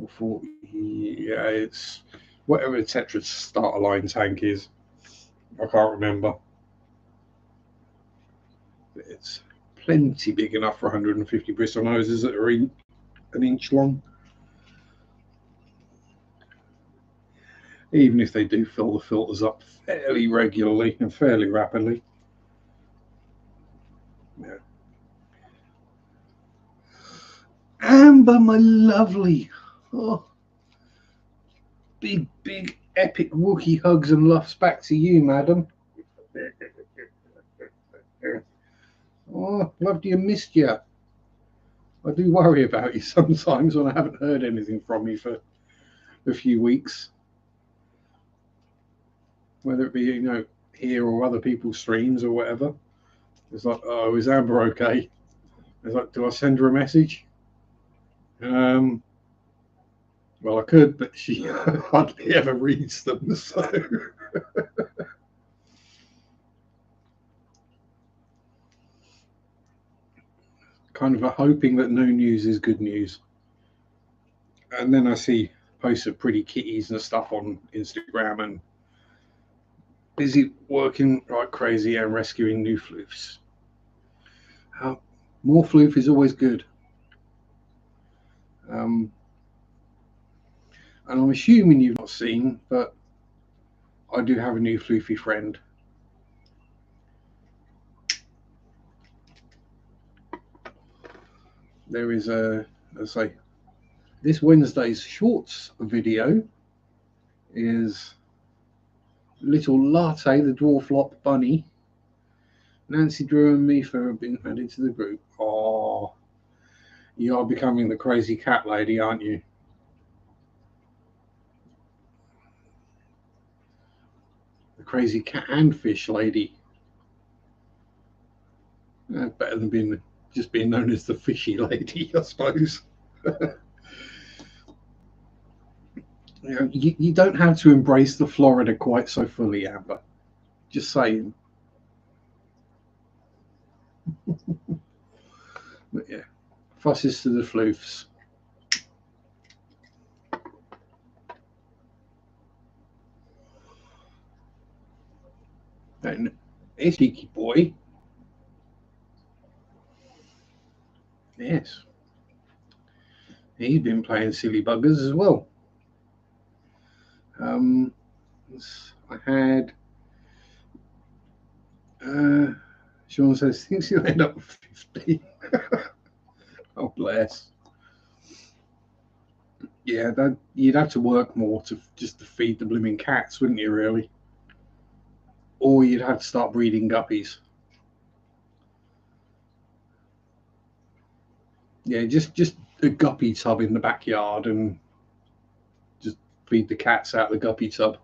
Or 40? Yeah, it's whatever the Tetra starter line tank is. I can't remember. But it's plenty big enough for 150 bristle noses that are an inch long. Even if they do fill the filters up fairly regularly and fairly rapidly. Yeah. Amber, my lovely. Oh, big, epic Wookiee hugs and luffs back to you, madam. Oh, loved you, missed you. I do worry about you sometimes when I haven't heard anything from you for a few weeks. Whether it be, here or other people's streams or whatever. It's like, oh, is Amber okay? It's like, do I send her a message? Well, I could, but she hardly ever reads them, so... kind of hoping that no news is good news. And then I see posts of pretty kitties and stuff on Instagram and busy working like crazy and rescuing new floofs. More floof is always good. And I'm assuming you've not seen, but I do have a new floofy friend. There is let's say, this Wednesday's shorts video is little Latte, the dwarf lop bunny. Nancy Drew and me have been added to the group. Oh, you are becoming the crazy cat lady, aren't you? The crazy cat and fish lady. Better than just being known as the fishy lady, I suppose. You don't have to embrace the Florida quite so fully, Amber. Just saying. But yeah, fusses to the floofs. And it's cheeky boy. Yes. He's been playing silly buggers as well. I had Sean says thinks he'll end up with 50. Oh bless. Yeah, that you'd have to work more to just to feed the blooming cats, wouldn't you? Really, or you'd have to start breeding guppies. Yeah, just a guppy tub in the backyard and just feed the cats out of the guppy tub.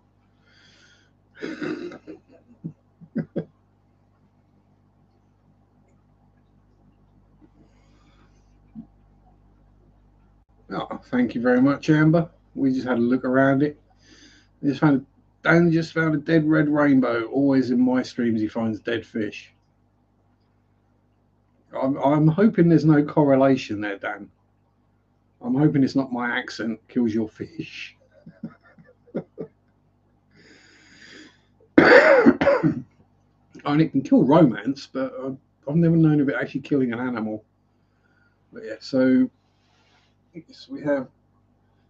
Oh, thank you very much, Amber. We just had a look around it. Dan just found a dead red rainbow. Always in my streams, he finds dead fish. I'm hoping there's no correlation there, Dan. I'm hoping it's not my accent kills your fish. And it can kill romance, but I've never known of it actually killing an animal. But yeah, so we have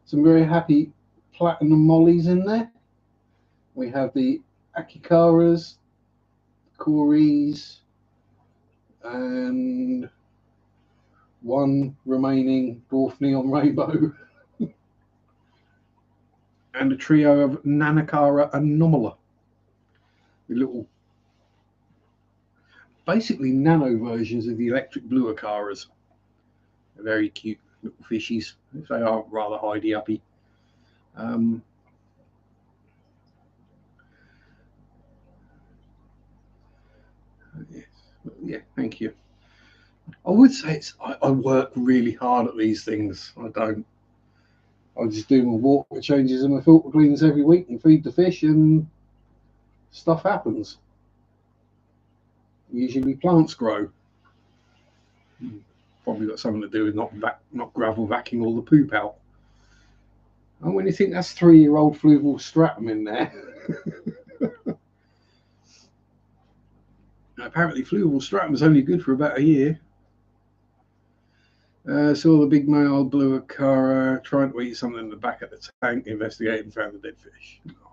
some very happy platinum mollies in there. We have the Akikaras, Koris, and one remaining dwarf neon rainbow, and a trio of Nanakara Anomala. The little, basically nano versions of the electric blue Akaras. They're very cute little fishies. They are rather hidey-uppy. Yeah, thank you. I would say I work really hard at these things. I don't. I just do my water changes and my filter cleans every week and feed the fish, and stuff happens. Usually plants grow. Probably got something to do with not gravel vacuuming all the poop out. And when you think that's 3-year-old fluval stratum in there. Apparently fluval stratum is only good for about a year. Saw the big male blue Akara trying to eat something in the back of the tank, investigated and found a dead fish. Oh,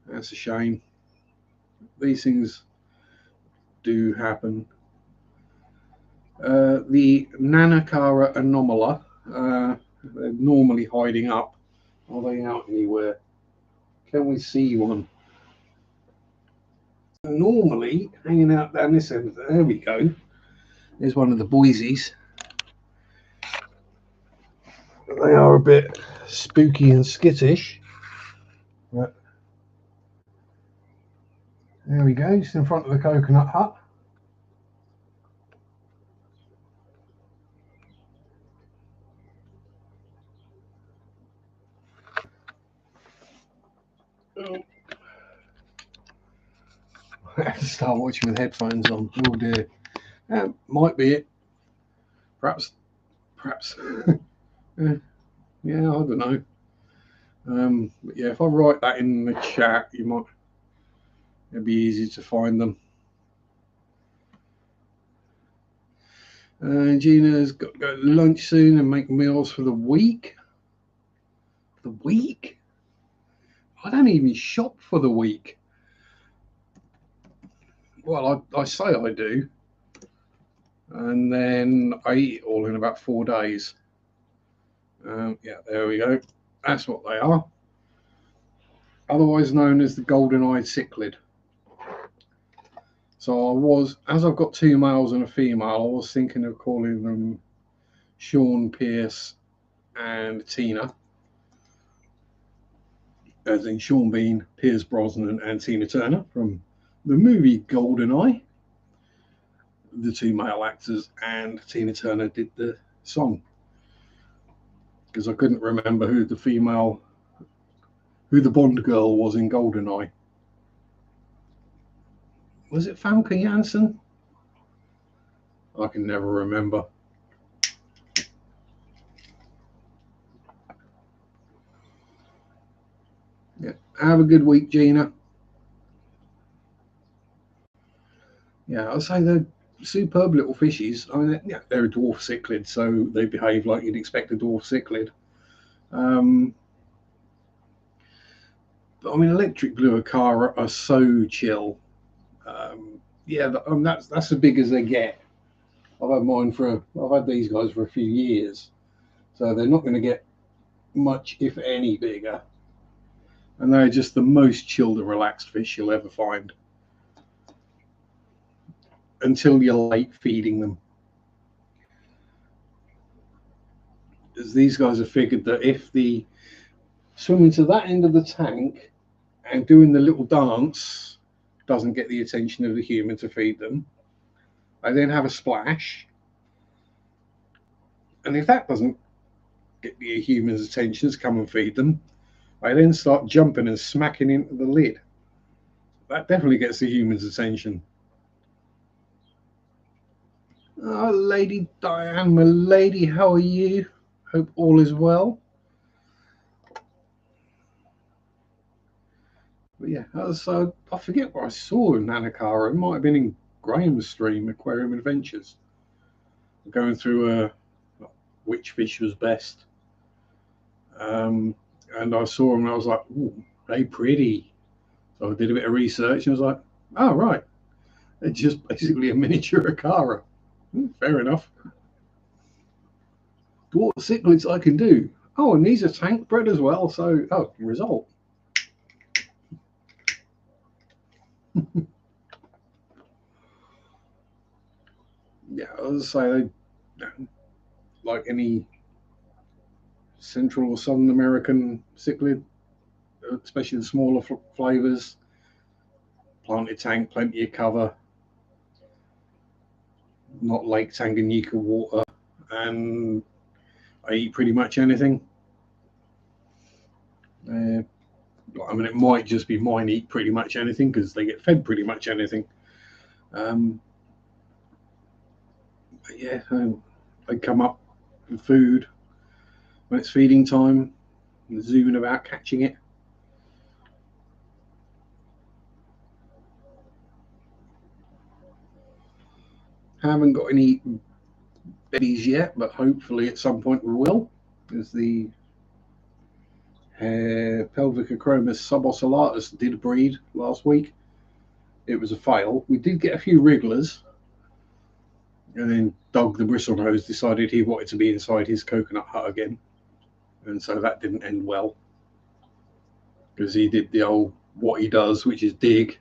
that's a shame. These things do happen. The Nanakara Anomala, they're normally hiding up. Are they out anywhere? Can we see one? Normally hanging out down this end. There we go. There's one of the boysies. They are a bit spooky and skittish. Right. There we go, just in front of the coconut hut. Oh. I have to start watching with headphones on. Oh dear. Might be it. Perhaps. Yeah, I don't know. But yeah, if I write that in the chat, it'd be easy to find them. Gina's got to go to lunch soon and make meals for the week. The week? I don't even shop for the week. Well, I say I do. And then I eat it all in about 4 days. Yeah, there we go. That's what they are. Otherwise known as the golden-eyed cichlid. So as I've got 2 males and a female, I was thinking of calling them Sean, Pierce, and Tina. As in Sean Bean, Pierce Brosnan, and Tina Turner from the movie GoldenEye. The 2 male actors, and Tina Turner did the song. Because I couldn't remember who the Bond girl was in GoldenEye. Was it Famke Janssen? I can never remember. Yeah. Have a good week, Gina. Yeah, I'll say they're superb little fishies. I mean, yeah, they're a dwarf cichlid, so they behave like you'd expect a dwarf cichlid. But I mean, electric blue Akara are so chill. Yeah, that's as big as they get. I've had these guys for a few years, So they're not going to get much, if any, bigger. And they're just the most chilled and relaxed fish you'll ever find. Until you're late feeding them. As these guys have figured that if the swimming to that end of the tank and doing the little dance doesn't get the attention of the human to feed them, they then have a splash. And if that doesn't get the human's attention to come and feed them, they then start jumping and smacking into the lid. That definitely gets the human's attention. Oh, Lady Diane, my lady, how are you? Hope all is well. But yeah, so I forget what I saw in Nanakara. It might have been in Graham's stream, Aquarium Adventures. Going through which fish was best. And I saw them and I was like, ooh, they pretty. So I did a bit of research and I was like, oh, right. They're just basically a miniature Akara. Fair enough. What cichlids I can do? Oh, and these are tank bred as well. So, result. Yeah, I was say, like any Central or Southern American cichlid, especially the smaller flavors, planted tank, plenty of cover, not Lake Tanganyika water, and I eat pretty much anything. I mean, it might just be mine eat pretty much anything because they get fed pretty much anything. But yeah, they come up with food when it's feeding time, zooming about catching it. Haven't got any babies yet, but hopefully at some point we will. There's the pelvic acromis subocellatus did breed last week. It was a fail. We did get a few wrigglers, and then Doug the bristlenose decided he wanted to be inside his coconut hut again, and so that didn't end well because he did the old what he does, which is dig,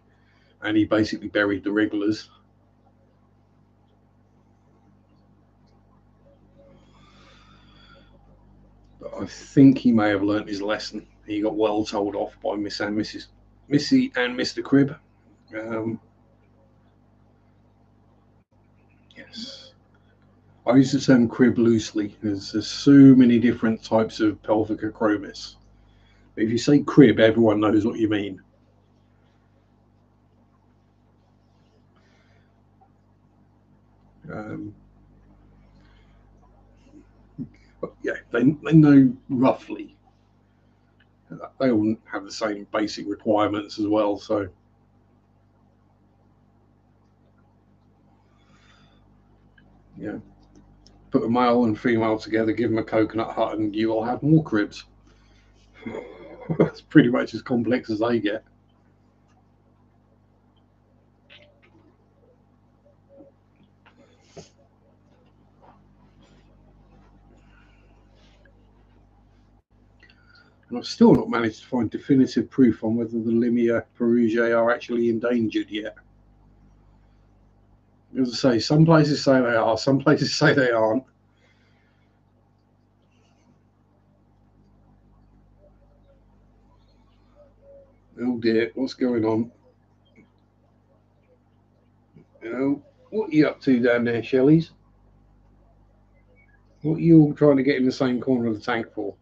and he basically buried the wrigglers. But I think he may have learnt his lesson. He got well told off by Miss and Mrs. Missy and Mr. Crib. Yes. I use the term crib loosely. There's so many different types of pelvic acromis. If you say crib, everyone knows what you mean. But yeah, they know roughly. They all have the same basic requirements as well. So yeah, put a male and female together, give them a coconut hut, and you will have more cribs. It's pretty much as complex as they get. And I've still not managed to find definitive proof on whether the Limia perugiae are actually endangered yet. As I say, some places say they are, some places say they aren't. Oh dear, what's going on? What are you up to down there, Shelleys? What are you all trying to get in the same corner of the tank for?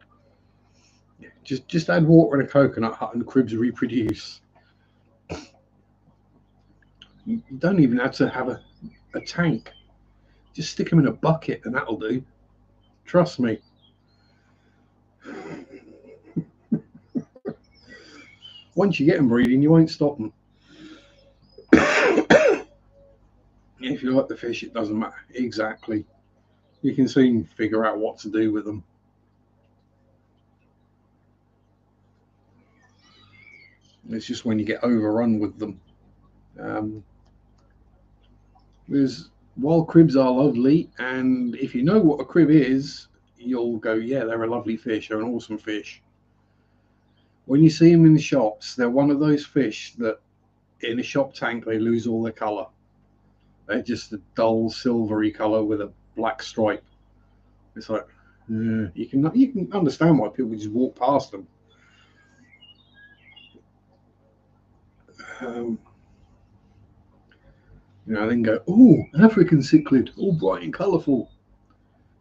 Just add water in a coconut hut and cribs reproduce. You don't even have to have a tank. Just stick them in a bucket and that'll do. Trust me. Once you get them breeding, you won't stop them. If you like the fish, it doesn't matter. Exactly. You can soon figure out what to do with them. It's just when you get overrun with them. Wild cribs are lovely, and if you know what a crib is, you'll go, yeah, they're a lovely fish, they're an awesome fish. When you see them in the shops, they're one of those fish that in a shop tank they lose all their colour. They're just a dull silvery colour with a black stripe. It's like, you can understand why people just walk past them. Then go, oh, African cichlid, all bright and colourful.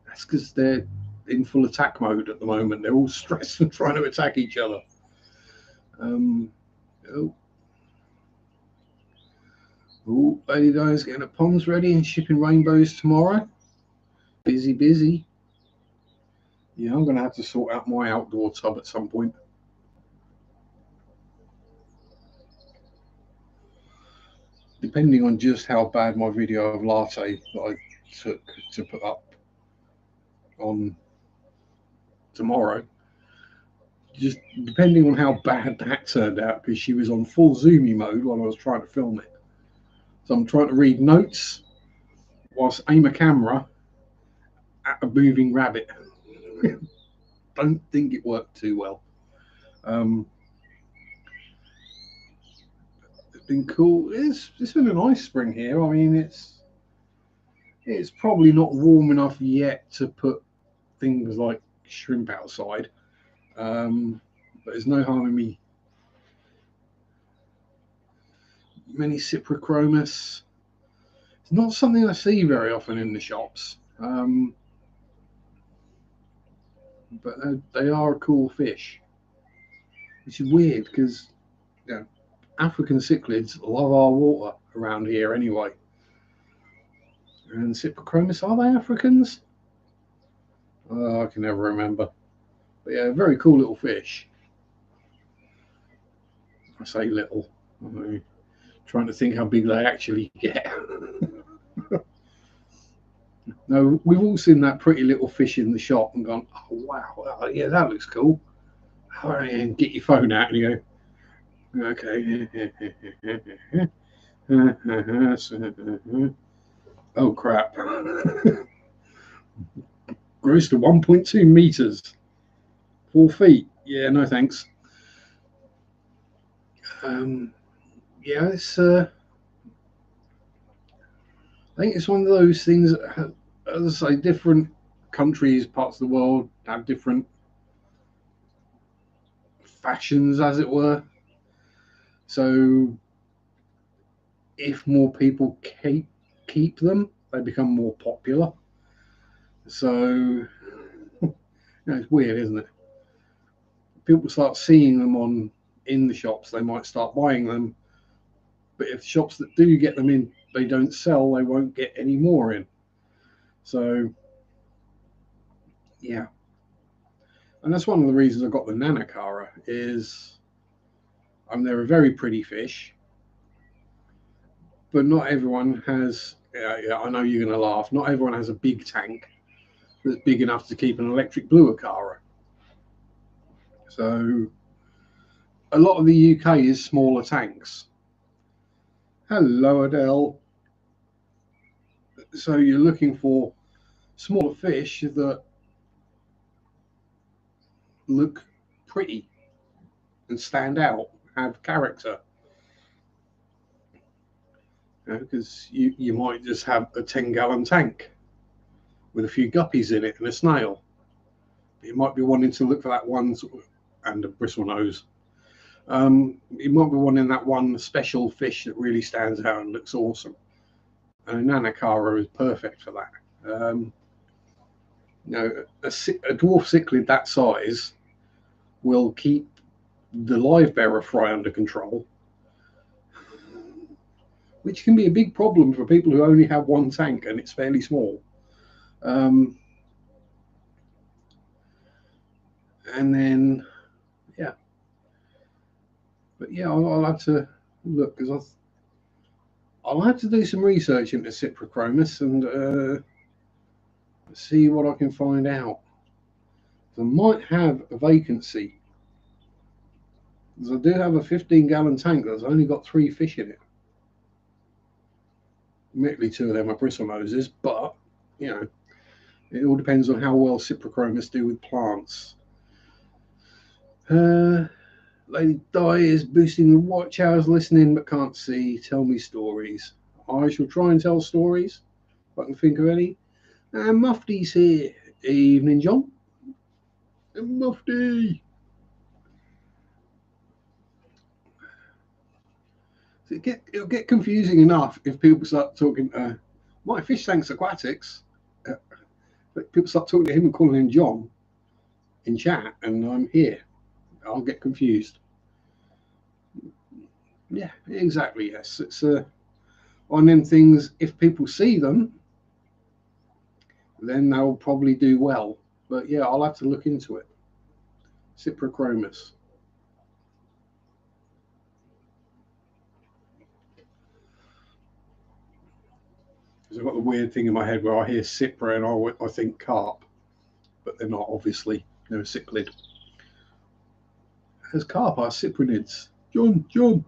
That's because they're in full attack mode at the moment. They're all stressed and trying to attack each other. Lady Diana's getting the ponds ready and shipping rainbows tomorrow. Busy, busy. Yeah, I'm going to have to sort out my outdoor tub at some point. Depending on just how bad my video of Latte that I took to put up on tomorrow, just depending on how bad that turned out, because she was on full zoomy mode while I was trying to film it. So I'm trying to read notes whilst aim a camera at a moving rabbit. Don't think it worked too well. It's been cool. It's been a nice spring here. I mean, it's probably not warm enough yet to put things like shrimp outside, but there's no harm in me. Many Cyprichromis. It's not something I see very often in the shops, but they are a cool fish, which is weird because African cichlids love our water around here anyway. And Cyprichromis, are they Africans? I can never remember. But yeah, very cool little fish. I say little. I'm trying to think how big they actually get. No, we've all seen that pretty little fish in the shop and gone, oh wow, yeah, that looks cool. And get your phone out and you go, okay. Oh crap. Grows to 1.2 meters. 4 feet. Yeah, no thanks. Yeah, it's I think it's one of those things that, as I say, different countries, parts of the world have different fashions, as it were. So if more people keep them, they become more popular. So it's weird, isn't it? People start seeing them in the shops, they might start buying them. But if shops that do get them in, they don't sell, they won't get any more in. So yeah. And that's one of the reasons I got the Nanacara is, they're a very pretty fish, but not everyone has, I know you're going to laugh, not everyone has a big tank that's big enough to keep an electric blue Acara. So a lot of the UK is smaller tanks. Hello, Adele. So you're looking for smaller fish that look pretty and stand out, have character. Because you might just have a 10-gallon tank with a few guppies in it and a snail. You might be wanting to look for that one, and a bristle nose. You might be wanting that one special fish that really stands out and looks awesome. And a Nanacara is perfect for that. A dwarf cichlid that size will keep the live bearer fry under control, which can be a big problem for people who only have one tank and it's fairly small. And then, yeah. But yeah, I'll have to look, because I'll have to do some research into Cyprichromis and see what I can find out. I might have a vacancy, because I do have a 15-gallon tank that's only got 3 fish in it. Admittedly, 2 of them are bristle noses, but It all depends on how well cyprichromas do with plants. Lady Di is boosting the watch hours, listening but can't see. Tell me stories. I shall try and tell stories if I can think of any. And Mufti's here. Evening, John. Mufti. It'll get confusing enough if people start talking. My fish tank's aquatics. But people start talking to him and calling him John in chat, and I'm here. I'll get confused. Yeah, exactly. Yes, it's on them things. If people see them, then they'll probably do well. But yeah, I'll have to look into it. Cyprichromus. Because I've got the weird thing in my head where I hear cypra and I think carp, but they're not, obviously. They're a cichlid. As carp are cyprinids. John. Oh,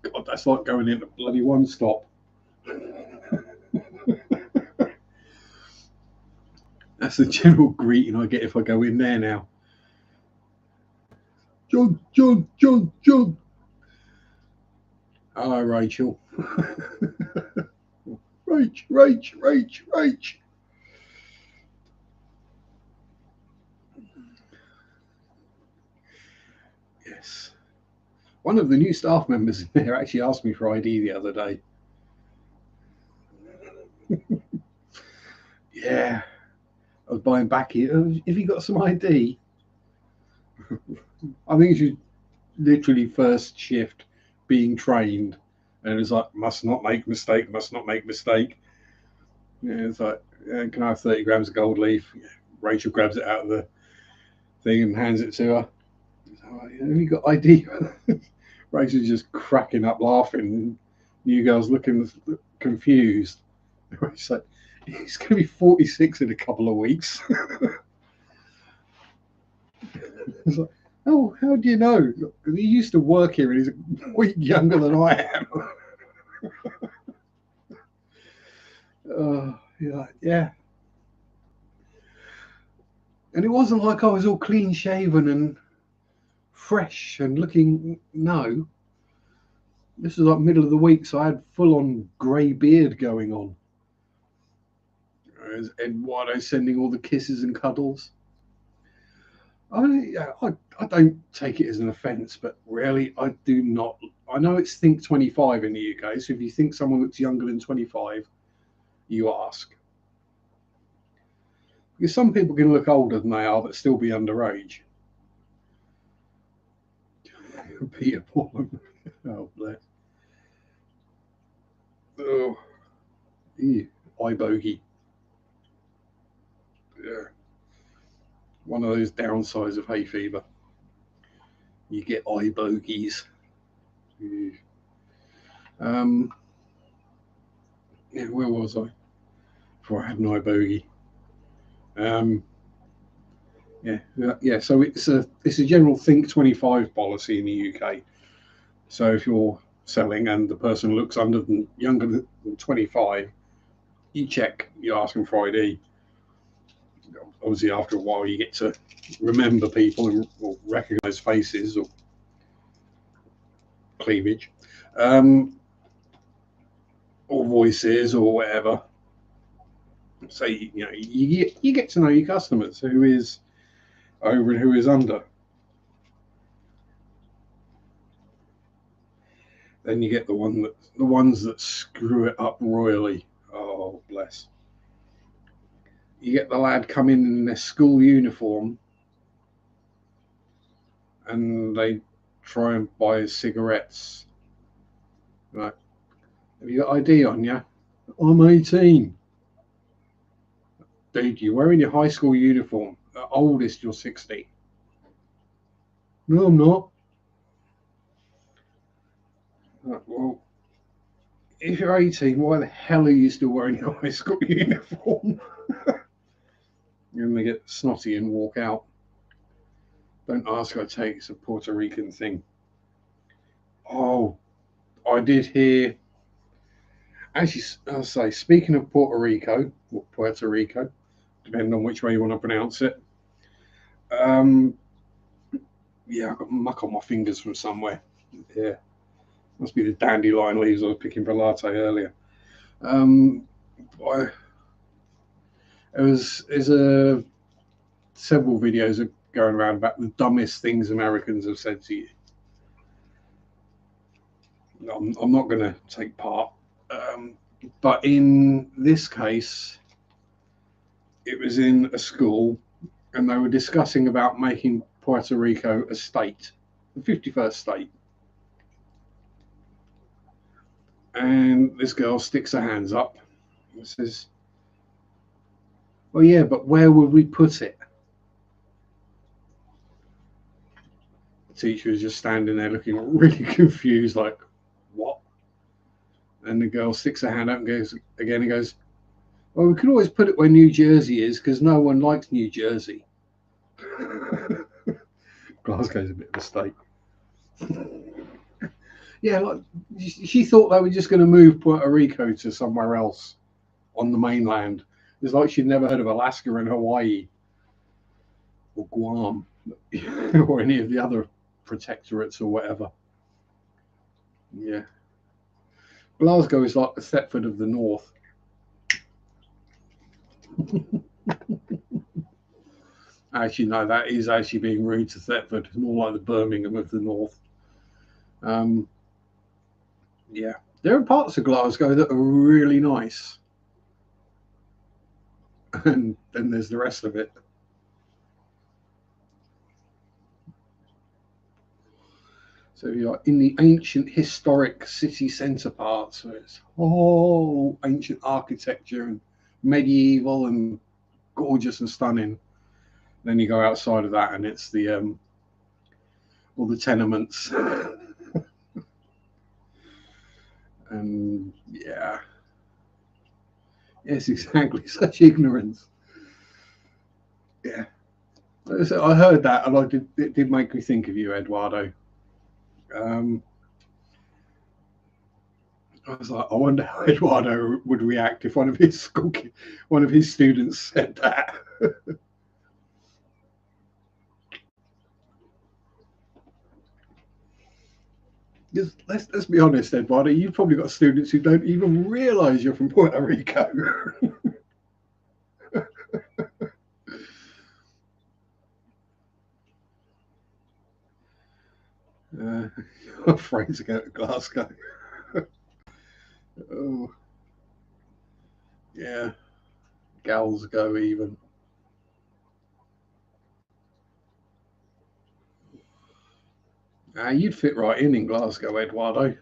God, that's like going into bloody one stop. That's the general greeting I get if I go in there now. John. Hello, Rachel. Rach. Yes. One of the new staff members in there actually asked me for ID the other day. Yeah. I was buying back here. Have you got some ID? I think she's literally first shift being trained. And it's like, must not make mistake. Yeah, it's like, can I have 30 grams of gold leaf? Yeah. Rachel grabs it out of the thing and hands it to her. Like, have you got ID? Rachel's just cracking up laughing. New girl's looking confused. She's like, he's going to be 46 in a couple of weeks. It's like, oh, how do you know? Because he used to work here and he's a week younger than I am. Yeah. And it wasn't like I was all clean shaven and fresh and looking. No. This was like middle of the week, so I had full on grey beard going on. As Eduardo sending all the kisses and cuddles. I don't take it as an offence, but really, I do not. I know it's Think 25 in the UK, so if you think someone looks younger than 25, you ask. Because some people can look older than they are, but still be underage. Peter Paul. Oh, bless. Oh, ew. Eye bogey. Yeah. One of those downsides of hay fever. You get eye bogies. Yeah, where was I before I had an eye bogey? Yeah. So it's a general Think 25 policy in the UK. So if you're selling and the person looks younger than 25, you check. You ask them for ID. Obviously, after a while, you get to remember people or recognise faces or cleavage, or voices or whatever. So you get to know your customers, who is over and who is under. Then you get the ones that screw it up royally. Oh, bless. You get the lad come in their school uniform and they try and buy cigarettes. Like, have you got ID on you? I'm 18. Dude, you're wearing your high school uniform. At oldest, you're 60. No, I'm not. Well, if you're 18, why the hell are you still wearing your high school uniform? And they get snotty and walk out. Don't ask, I take. It's a Puerto Rican thing. Oh, I did hear. Actually, I'll say, speaking of Puerto Rico, depending on which way you want to pronounce it. Yeah, I got muck on my fingers from somewhere. Yeah, must be the dandelion leaves I was picking for latte earlier. I, there's several videos going around about the dumbest things Americans have said to you. I'm not going to take part, but in this case, it was in a school, and they were discussing about making Puerto Rico a state, the 51st state. And this girl sticks her hands up and says, "Well, yeah, but where would we put it?" The teacher was just standing there looking really confused, like, "What?" And the girl sticks her hand up and goes again and goes, "Well, we could always put it where New Jersey is because no one likes New Jersey." Glasgow's a bit of a state. Yeah, like she thought they were just going to move Puerto Rico to somewhere else on the mainland. It's like she'd never heard of Alaska and Hawaii or Guam or any of the other protectorates or whatever. Yeah. Glasgow is like the Thetford of the North. Actually, no, that is actually being rude to Thetford. It's more like the Birmingham of the North. Yeah, there are parts of Glasgow that are really nice, and then there's the rest of it. So you're in the ancient historic city centre parts where it's all ancient architecture and medieval and gorgeous and stunning. Then you go outside of that and it's the all the tenements. And yeah. Yes, exactly. Such ignorance. Yeah. So I heard that and it did make me think of you, Eduardo. I was like, I wonder how Eduardo would react if one of his students said that. Let's be honest, Eduardo. You've probably got students who don't even realise you're from Puerto Rico. I'm afraid to go to Glasgow. Oh, yeah. Gals go even. You'd fit right in Glasgow, Eduardo.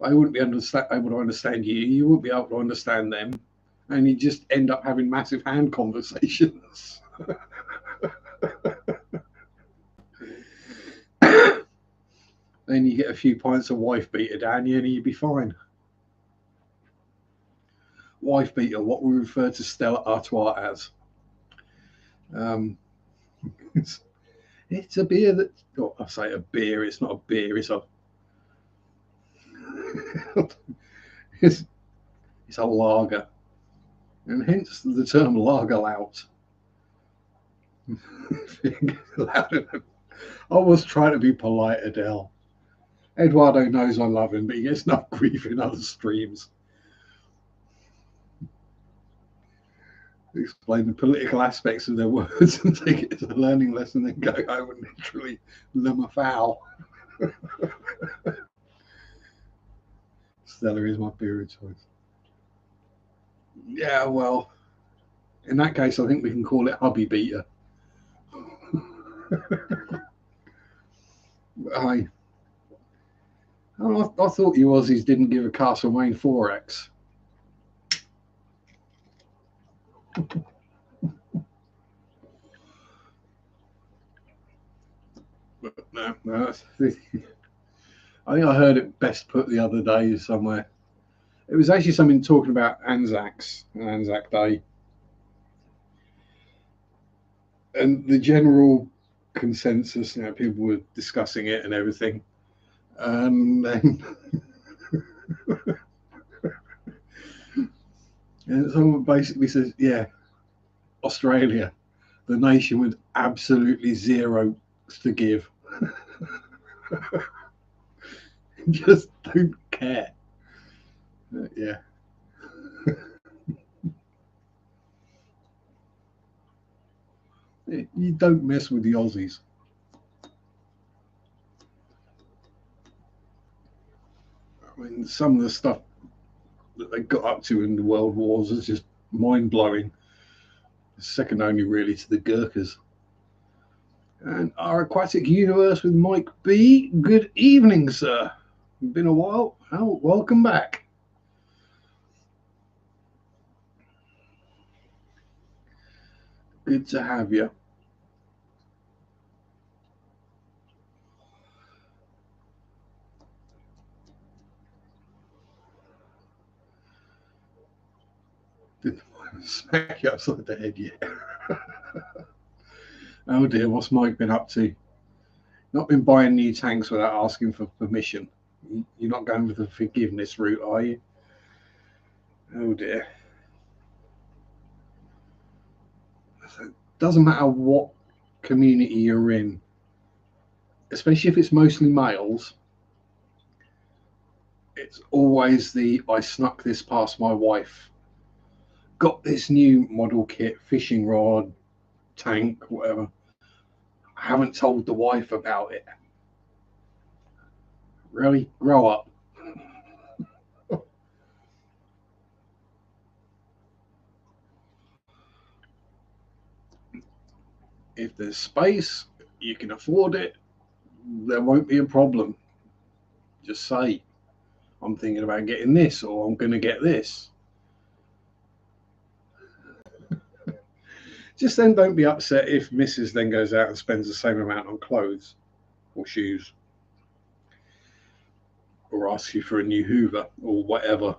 They wouldn't be able to understand you. You wouldn't be able to understand them, and you just end up having massive hand conversations. Then you get a few pints of wife beater down you, and you'd be fine. Wife beater, what we refer to Stella Artois as. It's a beer that, oh, I say a beer, it's not a beer, it's a it's a lager, and hence the term lager lout. I was trying to be polite, Adele. Eduardo knows I love him, but he gets no grief in other streams. Explain the political aspects of their words and take it as a learning lesson, then go home and literally lum a foul. Stella is my beer of choice. Yeah, well, in that case, I think we can call it hubby beater. I thought you Aussies didn't give a Castlemaine 4X. But no. I think I heard it best put the other day somewhere. It was actually something talking about Anzac Day. And the general consensus, people were discussing it and everything. And then and someone basically says, yeah, Australia, the nation with absolutely zero to give. Just don't care. Yeah. You don't mess with the Aussies. I mean, some of the stuff that they got up to in the world wars is just mind blowing. Second only really to the Gurkhas. And our aquatic universe with Mike B. Good evening, sir. Been a while. Oh, welcome back. Good to have you. Didn't smack you upside the head yet. Oh dear, what's Mike been up to? Not been buying new tanks without asking for permission. You're not going with the forgiveness route, are you? Oh dear. It doesn't matter what community you're in, especially if it's mostly males. It's always the I snuck this past my wife. Got this new model kit, fishing rod, tank, whatever. I haven't told the wife about it. Really? Grow up. If there's space, you can afford it, there won't be a problem. Just say, I'm thinking about getting this, or I'm going to get this. Just then don't be upset if Mrs. then goes out and spends the same amount on clothes or shoes, or asks you for a new Hoover or whatever.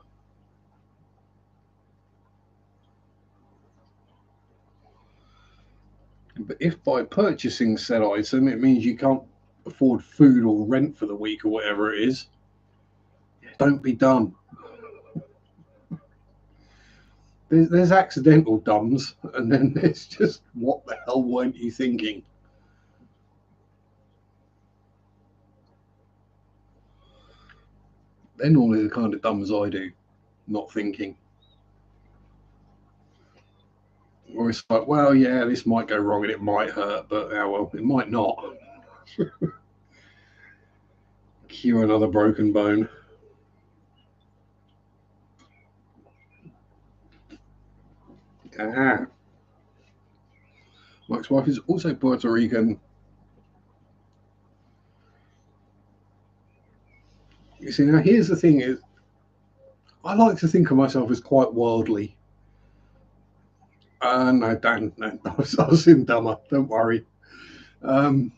But if by purchasing said item it means you can't afford food or rent for the week or whatever it is, don't be dumb. There's accidental dumbs, and then there's just what the hell weren't you thinking? They're normally the kind of dumbs I do, not thinking. Or it's like, well, yeah, this might go wrong and it might hurt, but oh well, it might not. Cue another broken bone. Ah. Mike's wife is also Puerto Rican. You see, now here's the thing: is I like to think of myself as quite worldly. No, Dan, no, I was in dumber. Don't worry. Um,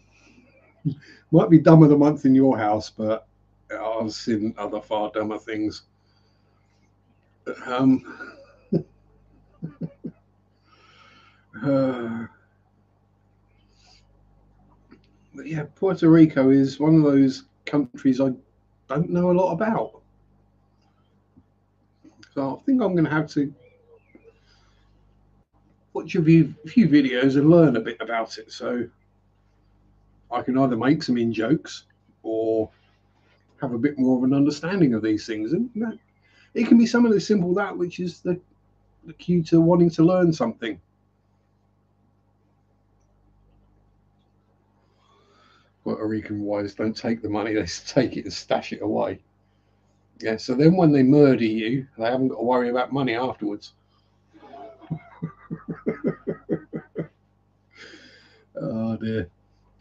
might be dumber the month in your house, but I've seen other far dumber things. Um, uh, but yeah, Puerto Rico is one of those countries I don't know a lot about. So I think I'm going to have to watch a few videos and learn a bit about it. So I can either make some in jokes or have a bit more of an understanding of these things. And you know, it can be something as simple that, which is the key to wanting to learn something. Puerto Rican wives don't take the money, they take it and stash it away. Yeah, so then when they murder you, they haven't got to worry about money afterwards. Oh dear.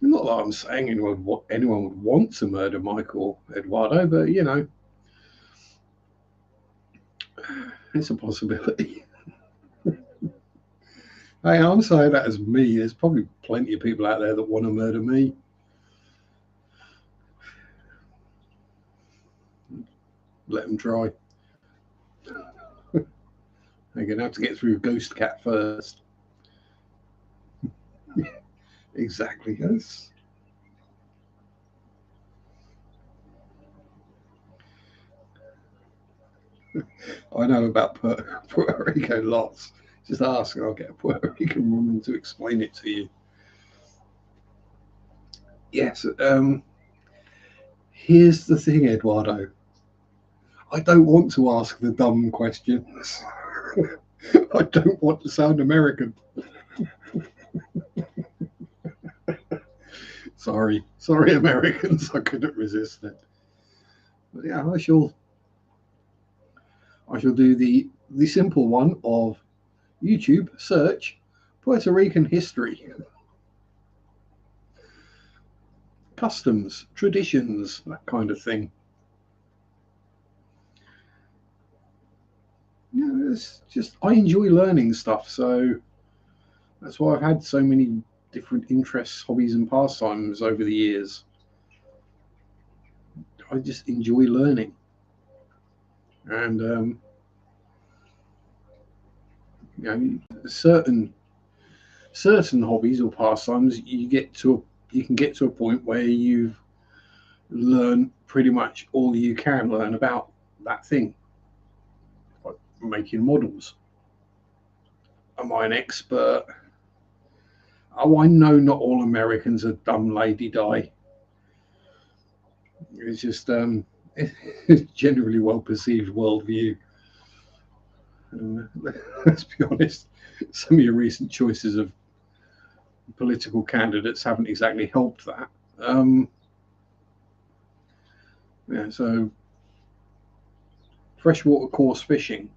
Not that I'm saying anyone would want to murder Michael Eduardo, but you know, it's a possibility. Hey, I'm saying that as me. There's probably plenty of people out there that want to murder me. Let them try. They're going to have to get through Ghost Cat first. Exactly, yes. I know about Puerto Rico lots. Just ask, and I'll get a Puerto Rican woman to explain it to you. Yes. Here's the thing, Eduardo. I don't want to ask the dumb questions. I don't want to sound American. Sorry, Americans. I couldn't resist it. But yeah, I shall do the simple one of YouTube search Puerto Rican history, customs, traditions, that kind of thing. Yeah, it's just I enjoy learning stuff, so that's why I've had so many different interests, hobbies, and pastimes over the years. I just enjoy learning, and you know, certain hobbies or pastimes you can get to a point where you've learned pretty much all you can learn about that thing, like making models. Am I an expert? Oh, I know not all Americans are dumb lady die. It's just it's generally well perceived worldview. And let's be honest, some of your recent choices of political candidates haven't exactly helped that. Yeah, so freshwater coarse fishing.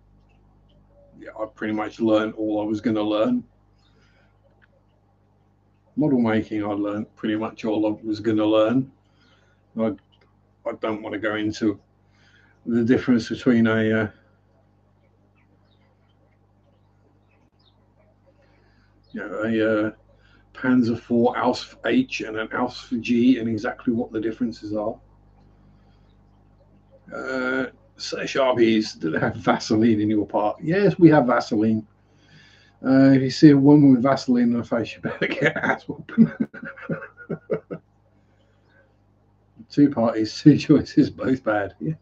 Yeah, I pretty much learned all I was going to learn. Model making, I learned pretty much all I was going to learn. I don't want to go into the difference between a Panzer IV Ausf H and an Ausf G and exactly what the differences are. Sharpies, do they have Vaseline in your part? Yes, we have Vaseline. If you see a woman with Vaseline on her face, you better get ass whooping. Two parties, two choices, both bad. Yeah,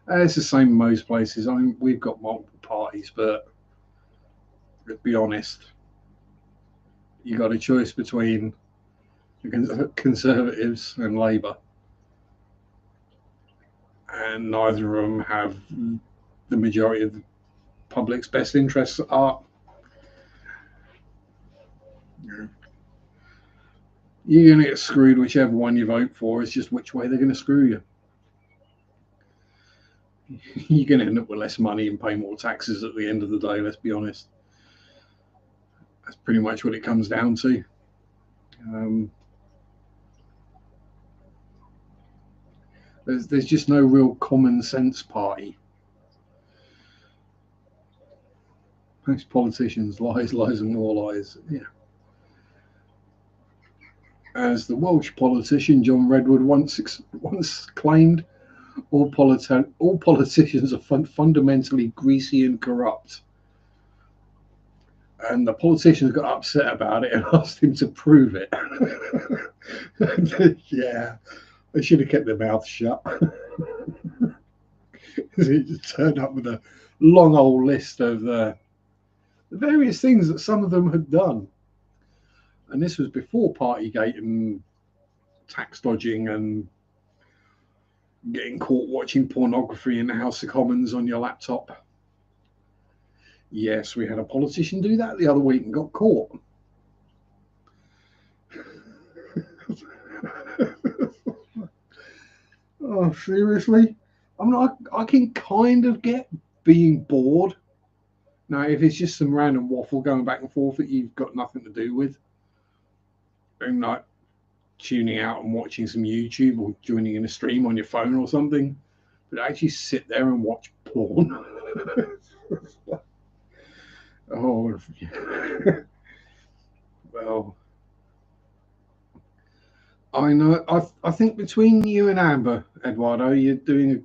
it's the same in most places. I mean, we've got multiple parties, but let's be honest, you got a choice between the Conservatives and Labour, and neither of them have the majority of the public's best interests at heart. You're going to get screwed whichever one you vote for. It's just which way they're going to screw you. You're going to end up with less money and pay more taxes at the end of the day, let's be honest. That's pretty much what it comes down to. There's just no real common sense party. Most politicians, lies, and more lies. Yeah. As the Welsh politician John Redwood once claimed, all politicians are fundamentally greasy and corrupt. And the politicians got upset about it and asked him to prove it. Yeah, they should have kept their mouth shut. He just turned up with a long old list of the various things that some of them had done. And this was before Partygate and tax dodging and getting caught watching pornography in the House of Commons on your laptop. Yes, we had a politician do that the other week and got caught. Oh, seriously? I mean, I can kind of get being bored. Now, if it's just some random waffle going back and forth that you've got nothing to do with, and like tuning out and watching some YouTube or joining in a stream on your phone or something, but actually sit there and watch porn. Oh, well, I know. I think between you and Amber, Eduardo, you're doing a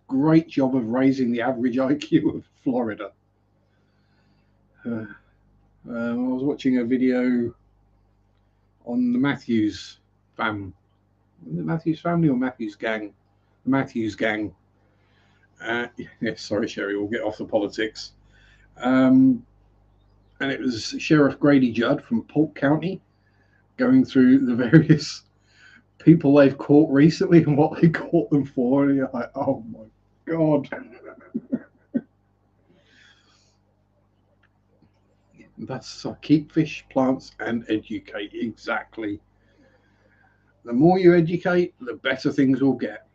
great job of raising the average IQ of Florida. I was watching a video on the Matthews fam. Is it Matthews family or Matthews gang? The Matthews gang. Yeah, sorry, Sherry, we'll get off the politics. and it was Sheriff Grady Judd from Polk County going through the various people they've caught recently and what they caught them for. And you're like, oh my God. That's keep fish, plants, and educate. Exactly. The more you educate, the better things will get.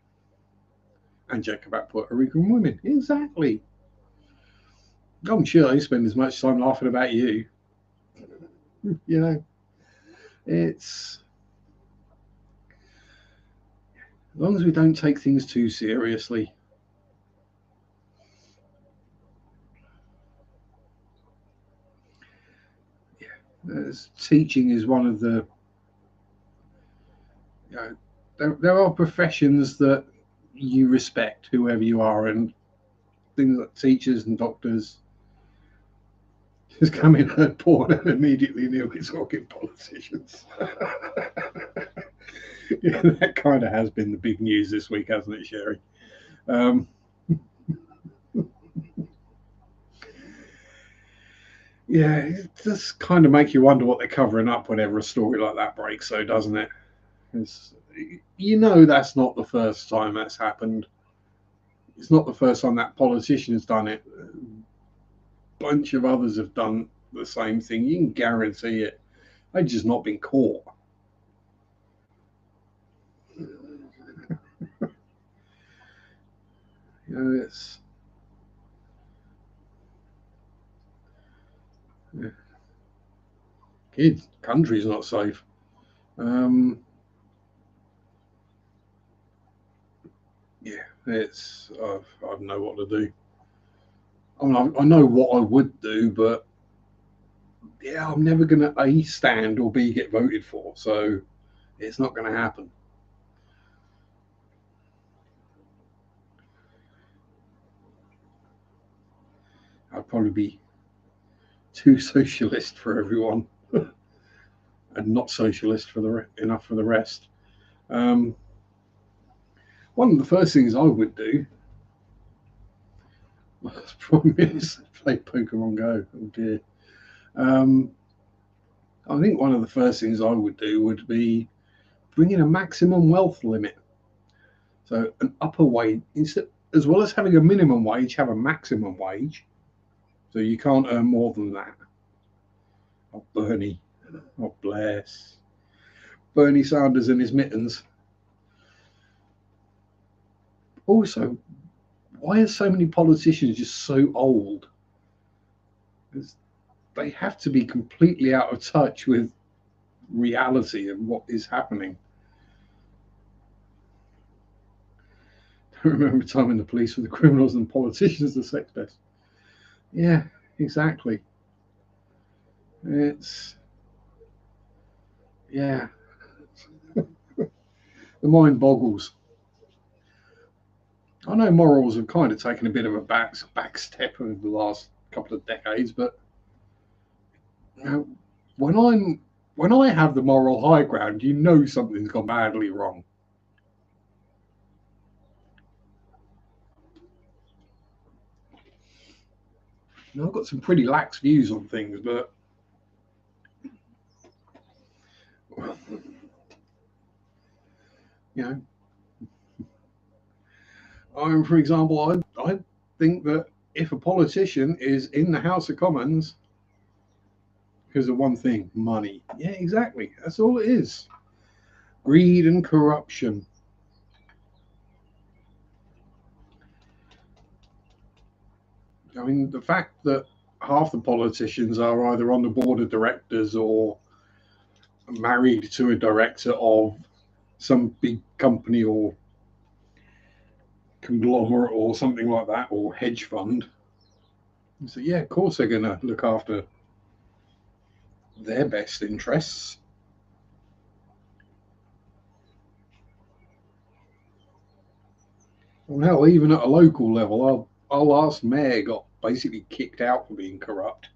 And check about Puerto Rican women. Exactly. I'm sure they spend as much time laughing about you. You know, it's as long as we don't take things too seriously. Teaching is one of the, you know, there are professions that you respect, whoever you are, and things like teachers and doctors just come in and porn and immediately they'll be talking politicians. Yeah, that kind of has been the big news this week, hasn't it, Sherry? Yeah, it does kind of make you wonder what they're covering up whenever a story like that breaks, though, doesn't it? It's, you know, that's not the first time that's happened. It's not the first time that politician has done it. A bunch of others have done the same thing. You can guarantee it. They've just not been caught. You know, it's kids. Country's not safe. Yeah, it's I know what to do. I mean, I know what I would do, but yeah, I'm never going to A, stand, or B, get voted for. So it's not going to happen. I'd probably be too socialist for everyone and not socialist for enough for the rest. One of the first things I would do was probably play Pokemon Go. Oh dear. I think one of the first things I would do would be bring in a maximum wealth limit. So an upper wage, instead, as well as having a minimum wage, have a maximum wage. So you can't earn more than that. Oh, Bernie. Oh, bless. Bernie Sanders and his mittens. Also, why are so many politicians just so old? They have to be completely out of touch with reality and what is happening. I remember a time in the police with the criminals and politicians the sex best. Yeah, exactly. It's yeah. The mind boggles. I know morals have kind of taken a bit of a back step over the last couple of decades, but you know, when I have the moral high ground, you know something's gone badly wrong. You know, I've got some pretty lax views on things, but you know, for example, I think that if a politician is in the House of Commons because of one thing, money. Yeah, exactly. That's all it is. Greed and corruption. I mean, the fact that half the politicians are either on the board of directors or married to a director of some big company or conglomerate or something like that, or hedge fund. So, yeah, of course they're going to look after their best interests. Well, hell, even at a local level, our last mayor got basically kicked out for being corrupt.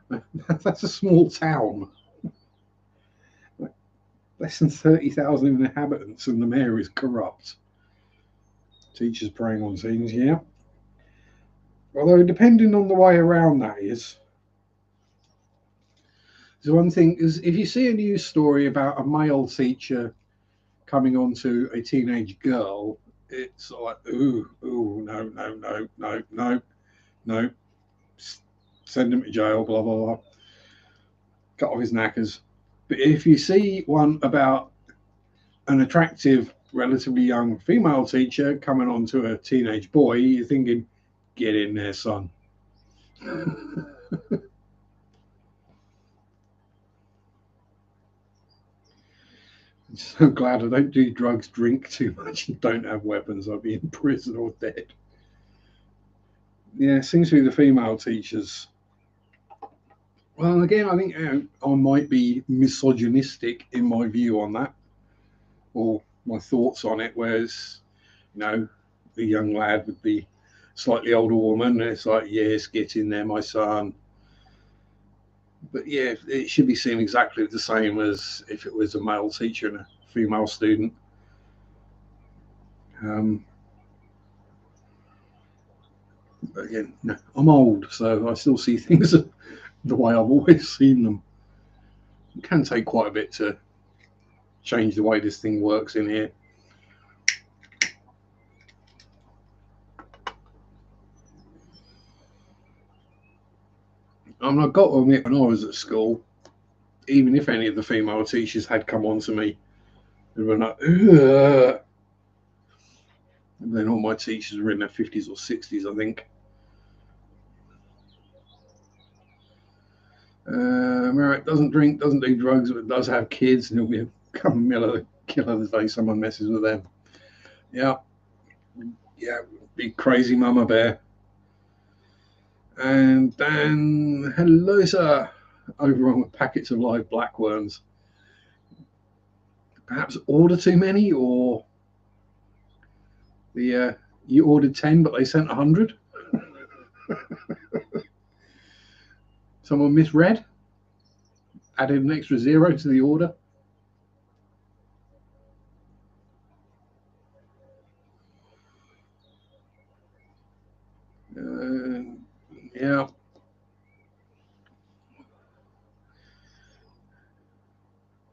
That's a small town. Less than 30,000 inhabitants, and the mayor is corrupt. Teachers preying on things, yeah. Although, depending on the way around that is, So one thing is, if you see a news story about a male teacher coming onto a teenage girl, it's like, ooh, ooh, no, no, no, no, no, no, send him to jail, blah, blah, blah, cut off his knackers. But if you see one about an attractive, relatively young female teacher coming onto a teenage boy, you're thinking, get in there, son. I'm so glad I don't do drugs, drink too much, and don't have weapons. I'd be in prison or dead. Yeah, it seems to be the female teachers. Well, again, I think I might be misogynistic in my view on that, or my thoughts on it. Whereas, the young lad with the slightly older woman, it's like, yes, get in there, my son. But yeah, it should be seen exactly the same as if it was a male teacher and a female student. But again, no, I'm old, so I still see things the way I've always seen them. It can take quite a bit to change the way this thing works in here. I mean, I've got to admit, when I was at school, even if any of the female teachers had come on to me, they were like, ugh. And then all my teachers were in their 50s or 60s, I think. Merritt doesn't drink, doesn't do drugs, but does have kids, and he'll be a killer the day someone messes with them. Yeah, big crazy mama bear. And Dan, hello, sir. Over on with packets of live blackworms. Perhaps order too many, or you ordered 10, but they sent 100. Someone misread, added an extra 0 to the order. Yeah.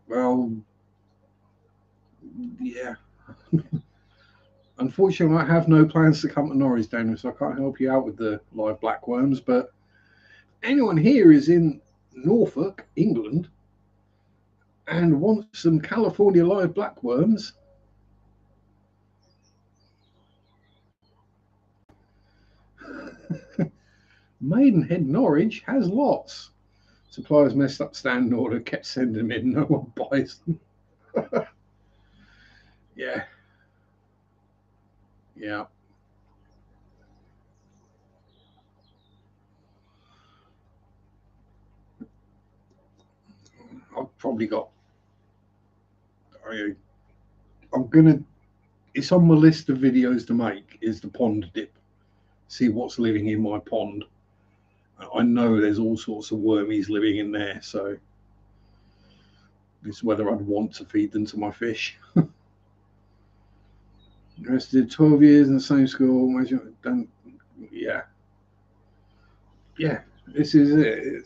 Well, yeah. Unfortunately, I have no plans to come to Norwich, Daniel, so I can't help you out with the live blackworms. But anyone here is in Norfolk, England, and wants some California live blackworms, Maidenhead, Norwich has lots. Suppliers messed up standing order, kept sending them in, no one buys them. Yeah. Yeah. I've probably got. I'm gonna. It's on my list of videos to make. Is the pond dip? See what's living in my pond. I know there's all sorts of wormies living in there, so it's whether I'd want to feed them to my fish. The rest did 12 years in the same school. Done, yeah, yeah. This is it.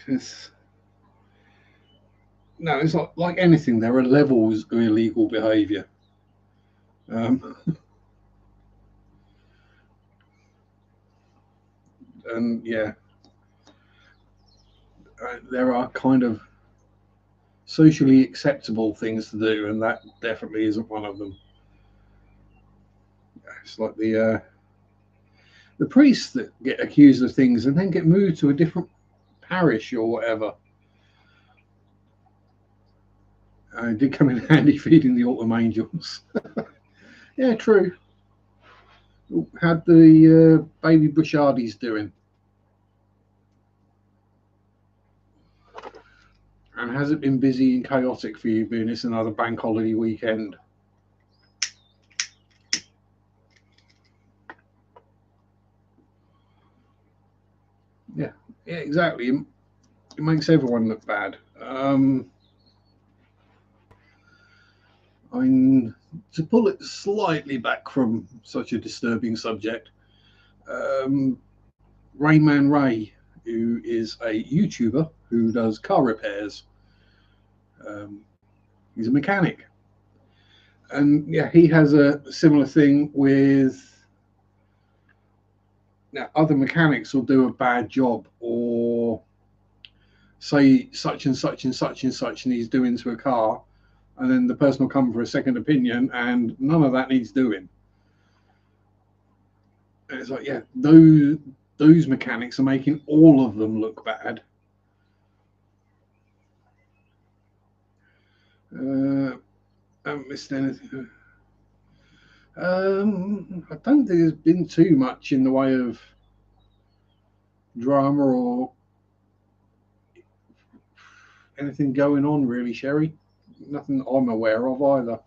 It's no. It's not like anything. There are levels of illegal behaviour. And yeah, there are kind of socially acceptable things to do, and that definitely isn't one of them. It's like the priests that get accused of things and then get moved to a different parish or whatever. It did come in handy feeding the autumn angels. Yeah, true. How'd the baby Bushardis doing? And has it been busy and chaotic for you, being it's another bank holiday weekend? Yeah, exactly. It makes everyone look bad. I mean, to pull it slightly back from such a disturbing subject, Rayman Ray, who is a YouTuber who does car repairs. Um, he's a mechanic, and yeah, he has a similar thing with. Now, other mechanics will do a bad job, or say such and such and such and such needs doing to a car, and then the person will come for a second opinion, and none of that needs doing. And it's like, yeah, those mechanics are making all of them look bad. I haven't missed anything. I don't think there's been too much in the way of drama or anything going on, really, Sherry. Nothing I'm aware of either.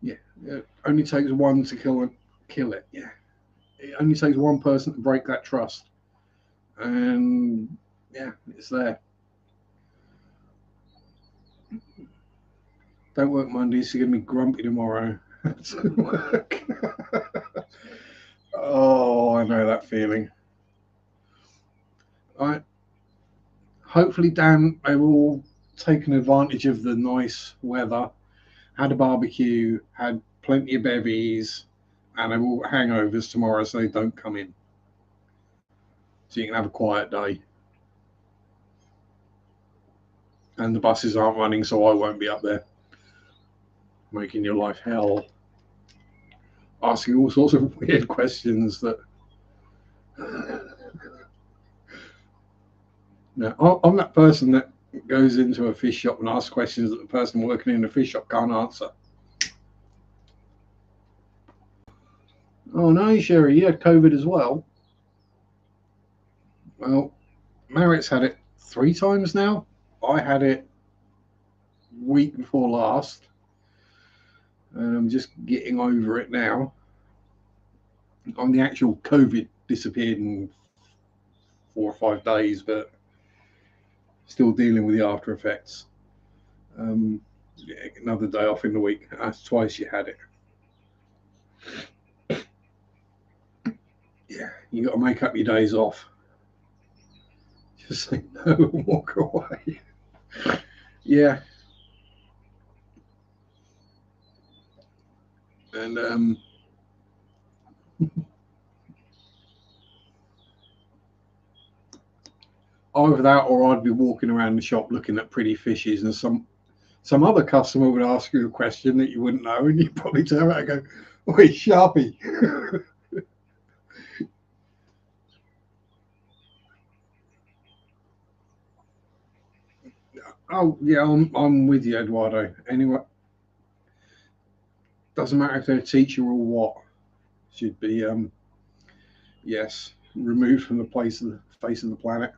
Yeah, it only takes one to kill it. Yeah, it only takes one person to break that trust, and yeah, it's there. Don't work Mondays, so you're gonna be grumpy tomorrow. To work. Oh, I know that feeling. I hopefully, Dan, they will taken advantage of the nice weather, had a barbecue, had plenty of bevies, and they will hangovers tomorrow, so they don't come in. So you can have a quiet day. And the buses aren't running, so I won't be up there making your life hell, asking all sorts of weird questions that. No, I'm that person that goes into a fish shop and asks questions that the person working in the fish shop can't answer. Oh no, Sherry, you had COVID as well. Well, Marit's had it 3 times now. I had it week before last, and I'm just getting over it now. On the actual COVID disappeared in 4 or 5 days, but still dealing with the after effects. Yeah, another day off in the week. That's twice you had it. Yeah, you got to make up your days off. Just say no and walk away. Yeah, and either that or I'd be walking around the shop looking at pretty fishes, and some other customer would ask you a question that you wouldn't know, and you'd probably turn around and go, "Oi, Sharpe." Oh yeah, I'm with you, Eduardo. Anyway, doesn't matter if they're a teacher or what, should be yes, removed from the face of the planet.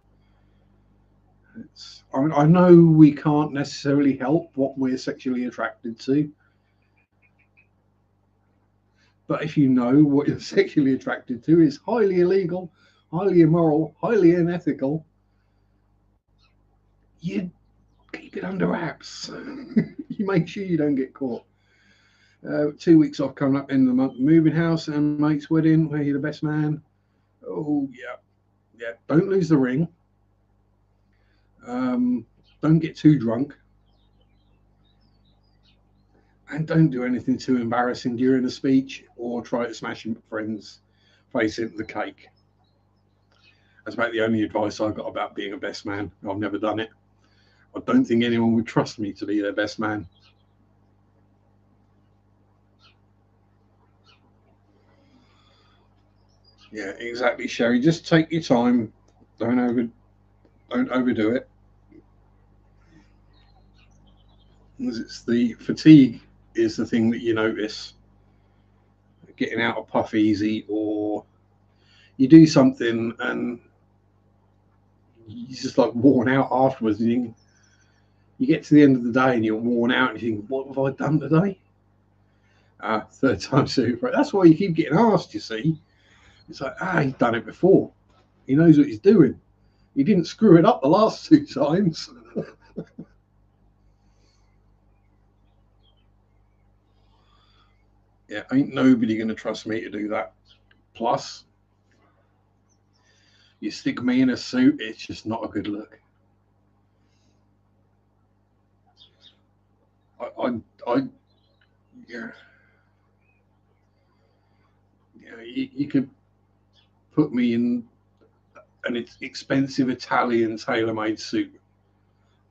I know we can't necessarily help what we're sexually attracted to, but if you know what you're sexually attracted to is highly illegal, highly immoral, highly unethical, you keep it under wraps. You make sure you don't get caught. 2 weeks off coming up in the month, moving house and mate's wedding, where you're the best man. Oh yeah, yeah. Don't lose the ring. Um, don't get too drunk, and don't do anything too embarrassing during a speech or try to smash your friend's face into the cake. That's about the only advice I've got about being a best man. I've never done it. I don't think anyone would trust me to be their best man. Yeah, exactly, Sherry. Just take your time. Don't over don't overdo it. It's the fatigue is the thing that you notice. Getting out of puff easy, or you do something and you're just like worn out afterwards. And you get to the end of the day and you're worn out and you think, what have I done today? Third time super. That's why you keep getting asked, you see. It's like, he's done it before. He knows what he's doing. He didn't screw it up the last 2 times. Yeah, ain't nobody going to trust me to do that. Plus, you stick me in a suit, it's just not a good look. Yeah, you could put me in an expensive Italian tailor-made suit.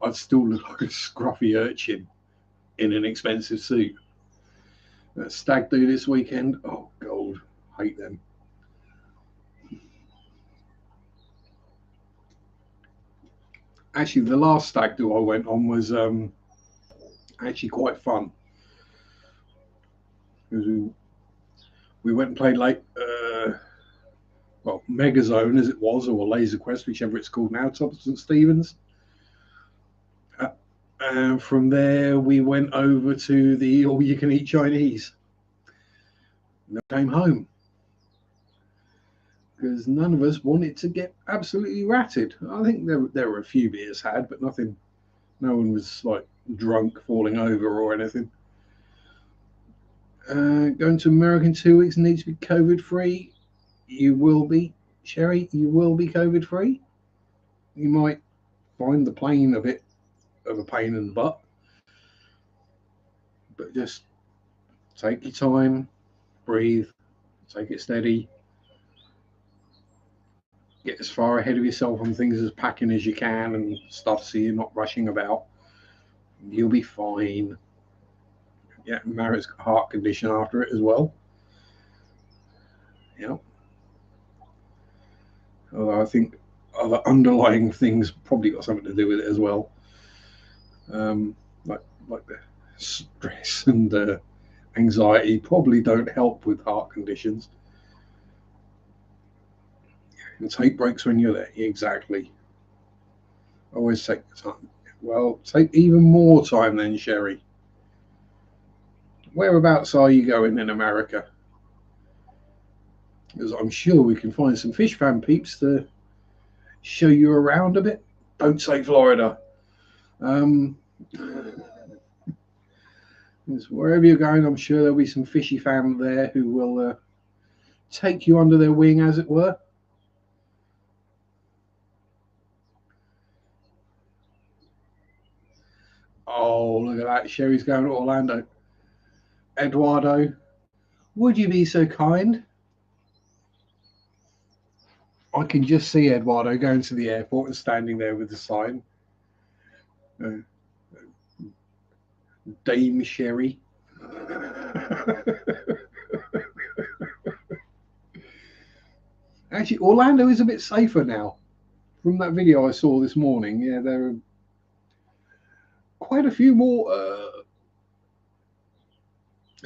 I'd still look like a scruffy urchin in an expensive suit. Stag do this weekend. Oh, God, hate them. Actually, the last stag do I went on was actually quite fun. We went and played Megazone as it was, or Laser Quest, whichever it's called now, top of St Stephen's. And from there, we went over to the all-you-can-eat Chinese. And then came home because none of us wanted to get absolutely ratted. I think there were a few beers had, but nothing. No one was like drunk, falling over, or anything. Going to America in 2 weeks needs to be COVID free. You will be, Sherry. You will be COVID free. You might find the plane a bit of a pain in the butt, but just take your time, breathe, take it steady, get as far ahead of yourself on things as packing as you can and stuff, so you're not rushing about. You'll be fine. Yeah, Marritt's got a heart condition after it as well. Yeah. Although I think other underlying things probably got something to do with it as well. Like the stress and anxiety probably don't help with heart conditions. And take breaks when you're there. Exactly. Always take the time. Well, take even more time then, Sherry. Whereabouts are you going in America? Because I'm sure we can find some fish fan peeps to show you around a bit. Don't say Florida. Wherever you're going, I'm sure there'll be some fishy fam there who will take you under their wing, as it were. Oh, look at that. Sherry's going to Orlando. Eduardo, would you be so kind? I can just see Eduardo going to the airport and standing there with the sign. Dame Sherry. Actually, Orlando is a bit safer now. From that video I saw this morning, yeah, there are quite a few more,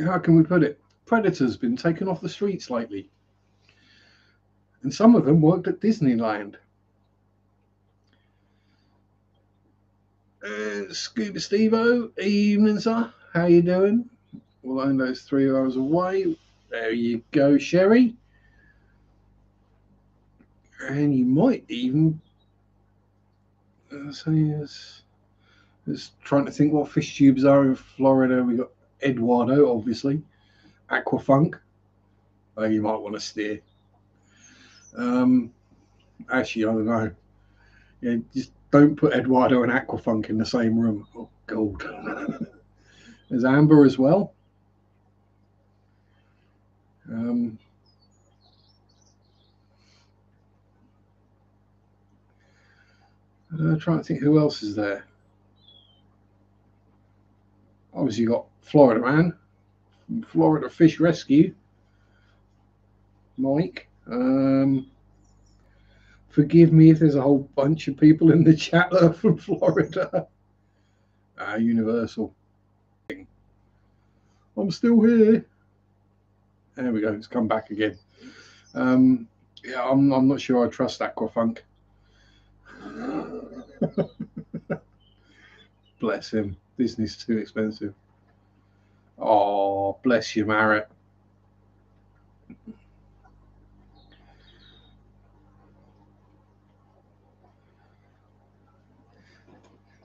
how can we put it, predators been taken off the streets lately. And some of them worked at Disneyland. Scuba Steve-O, evening, sir. How you doing? Orlando's 3 hours away. There you go, Sherry. And you might even say, just trying to think what fish tubes are in Florida. We got Eduardo, obviously. Aquafunk. Oh, you might want to steer. Actually, I don't know. Yeah, just don't put Eduardo and Aquafunk in the same room. Oh, God. There's Amber as well. Trying to think who else is there. Obviously, you got Florida Man, Florida Fish Rescue, Mike. Forgive me if there's a whole bunch of people in the chat that are from Florida. Universal. I'm still here. There we go. It's come back again. Yeah, I'm not sure I trust Aquafunk. Bless him. Disney's too expensive. Oh, bless you, Marriott.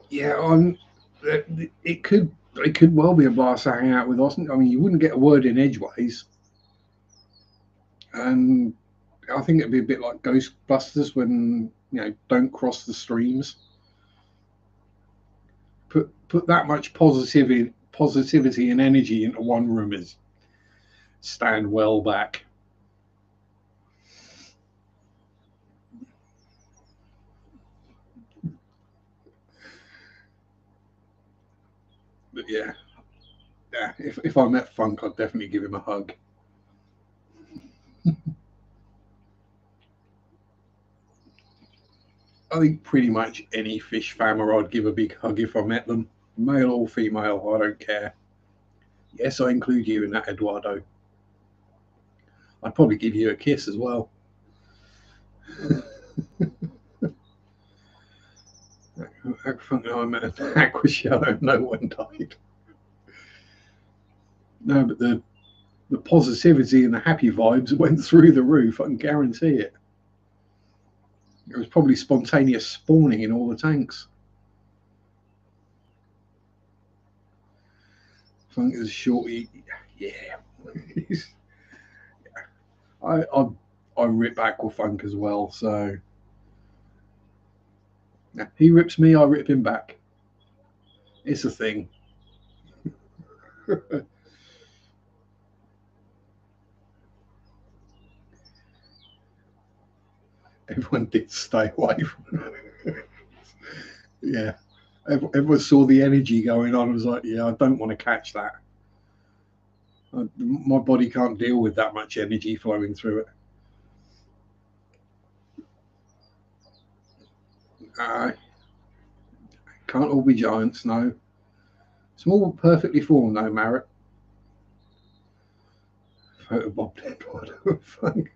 Yeah, it could well be a blast to hang out with Austin. I mean, you wouldn't get a word in edgeways. And I think it'd be a bit like Ghostbusters when, you know, don't cross the streams. Put that much positivity and energy into one room is stand well back. But yeah, if I met Funk, I'd definitely give him a hug. I think pretty much any fish farmer I'd give a big hug if I met them, male or female, I don't care. Yes, I include you in that, Eduardo. I'd probably give you a kiss as well. I met an aquashello, no one died. No, but the positivity and the happy vibes went through the roof. I can guarantee it. It was probably spontaneous spawning in all the tanks. I think it's shorty. Yeah. I rip Aquafunk as well, so he rips me, I rip him back. It's a thing. Everyone did stay away from it. Yeah. Everyone saw the energy going on and was like, yeah, I don't want to catch that. My body can't deal with that much energy flowing through it. Can't all be giants, no. Small, perfectly formed, though, Marrett. Photobob dead Funk.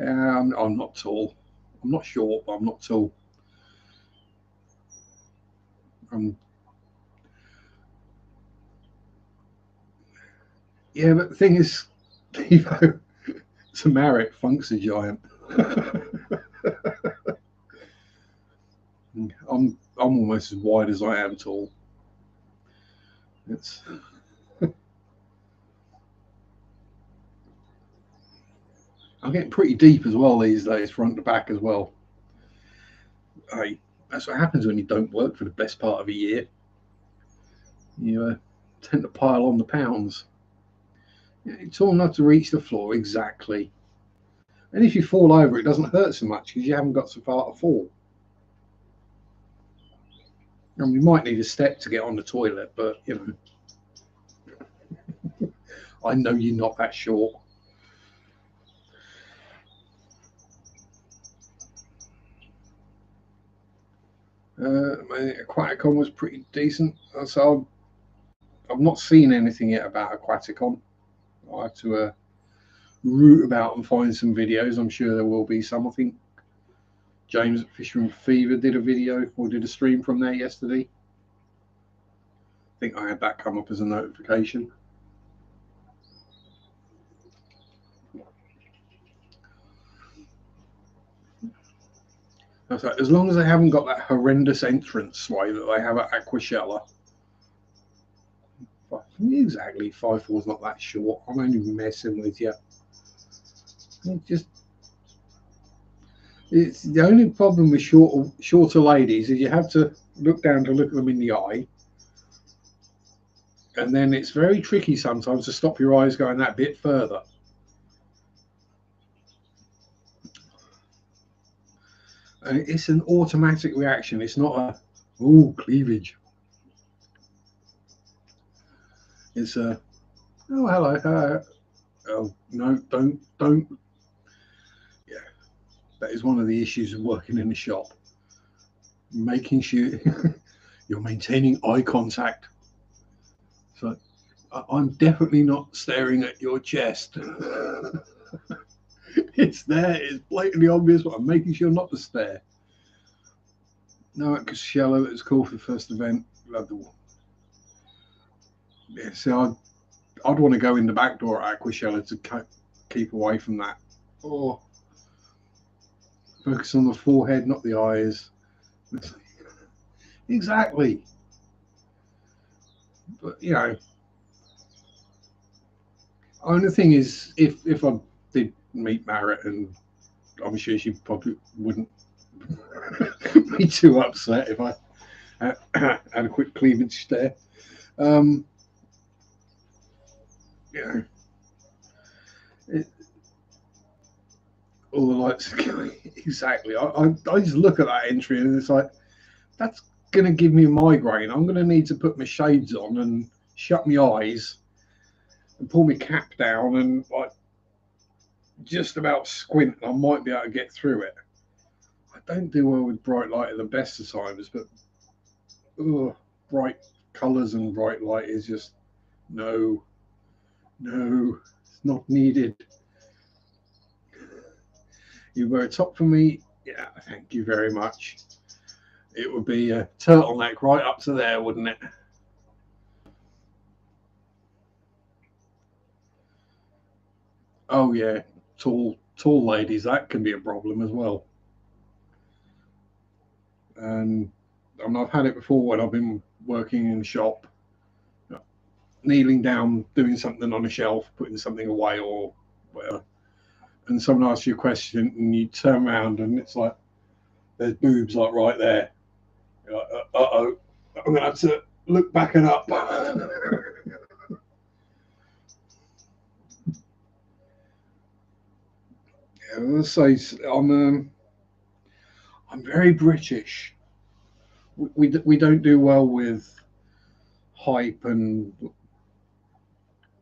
I'm not tall. I'm not short, but I'm not tall. Yeah, but the thing is, you know, to Marrett, Funk's a giant. I'm almost as wide as I am tall. It's I'm getting pretty deep as well these days, front to back as well. That's what happens when you don't work for the best part of a year. You tend to pile on the pounds. It's all not to reach the floor exactly. And if you fall over, it doesn't hurt so much because you haven't got so far to fall. I mean, you might need a step to get on the toilet, but you know, I know you're not that short. My Aquaticon was pretty decent. So I've not seen anything yet about Aquaticon. I have to root about and find some videos. I'm sure there will be some. I think James at Fisherman Fever did a video or did a stream from there yesterday. I think I had that come up as a notification. I was like, as long as they haven't got that horrendous entrance way that they have at Aquashella. Exactly, 5'4" is not that short. I'm only messing with you. It's the only problem with shorter ladies is you have to look down to look them in the eye, and then it's very tricky sometimes to stop your eyes going that bit further. And it's an automatic reaction. It's not a cleavage. It's a hello. Oh no, don't. Yeah, that is one of the issues of working in a shop. Making sure you're maintaining eye contact. So I'm definitely not staring at your chest. It's there. It's blatantly obvious, but I'm making sure not to stare. No, because shallow. It was cool for the first event. Love the one. Yeah, so I'd want to go in the back door at Aquashella to keep away from that. Or focus on the forehead, not the eyes. Exactly. But you know, only thing is, if I did meet Margaret, and I'm sure she probably wouldn't be too upset if I had a quick cleavage there. Um, you know, it, all the lights are going exactly. I just look at that entry and it's like that's gonna give me a migraine. I'm gonna need to put my shades on and shut my eyes and pull my cap down and like just about squint. I might be able to get through it. I don't do well with bright light at the best of times, but ugh, bright colours and bright light is just no, no, it's not needed. You wear a top for me? Yeah, thank you very much. It would be a turtleneck right up to there, wouldn't it? Oh yeah, tall ladies, that can be a problem as well. And I've had it before when I've been working in shop, kneeling down, doing something on a shelf, putting something away or whatever, and someone asks you a question and you turn around and it's like there's boobs like right there. You're like, oh, I'm gonna have to look back and up. Yeah, let's say I'm very British. We don't do well with hype and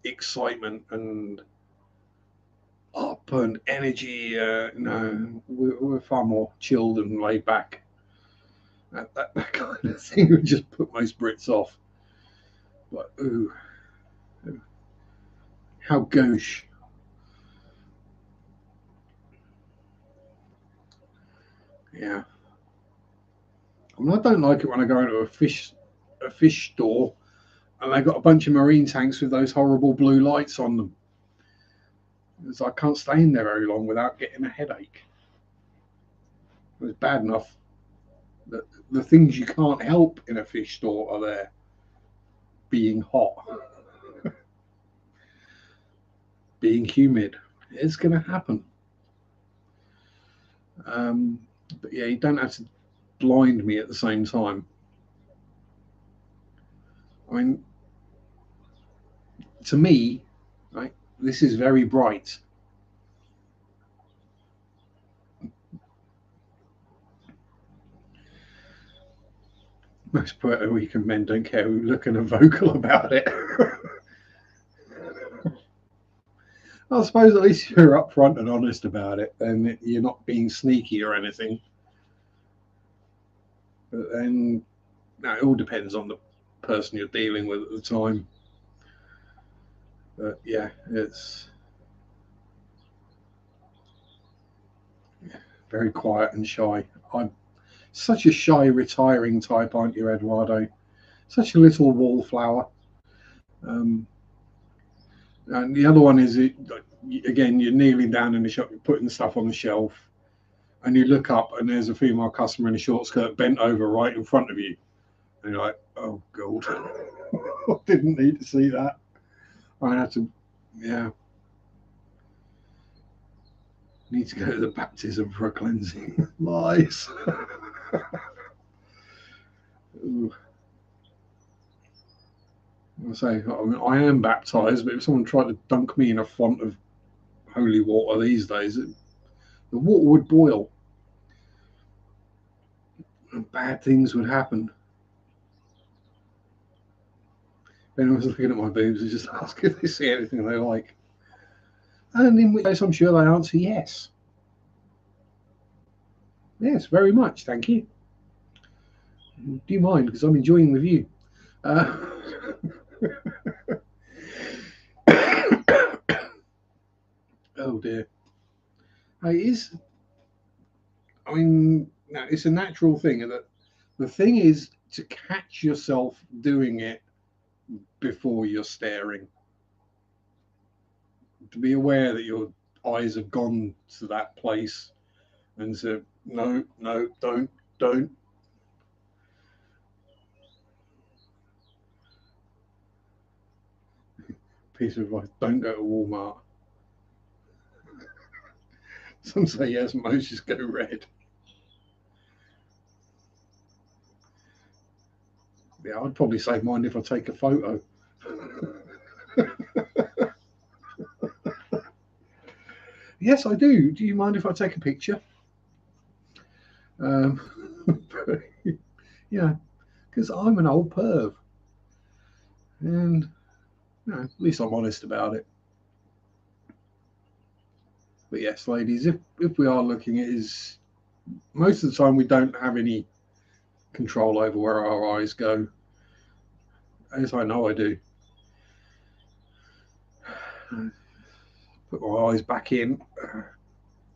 excitement and up and energy. No, we're far more chilled and laid back. That kind of thing would just put most Brits off. Like, ooh, how gauche. Yeah. I mean, I don't like it when I go into a fish store and they got a bunch of marine tanks with those horrible blue lights on them. Because I can't stay in there very long without getting a headache. It's bad enough that the things you can't help in a fish store are there, being hot, being humid. It's going to happen. Um, but yeah, you don't have to blind me at the same time. I mean, to me, right, this is very bright. Most Puerto Rican men don't care who look and are vocal about it. I suppose at least you're upfront and honest about it, and you're not being sneaky or anything. But then, no, it all depends on the person you're dealing with at the time. But yeah, it's very quiet and shy. I'm such a shy, retiring type, aren't you, Eduardo? Such a little wallflower. Um, and the other one is, again, you're kneeling down in the shop, you're putting stuff on the shelf, and you look up, and there's a female customer in a short skirt bent over right in front of you. And you're like, oh, God. I didn't need to see that. I had to, yeah, need to go to the baptism for a cleansing. Lies. I say, I mean, I am baptized, but if someone tried to dunk me in a font of holy water these days, the water would boil and bad things would happen. If anyone's looking at my boobs, I just ask if they see anything they like. And in which case, I'm sure they answer yes. Yes, very much, thank you. Do you mind? Because I'm enjoying the view. Uh, oh dear. It is. I mean, no, it's a natural thing, and that the thing is to catch yourself doing it before you're staring. To be aware that your eyes have gone to that place and say, no, no, don't. piece of advice: don't go to Walmart. Some say yes, most just go red. Yeah, I'd probably say mind if I take a photo. Yes, I do. Do you mind if I take a picture? Um, yeah, because I'm an old perv, and at least I'm honest about it. But yes, ladies, if we are looking at is most of the time we don't have any control over where our eyes go, as I know I do. Put my eyes back in.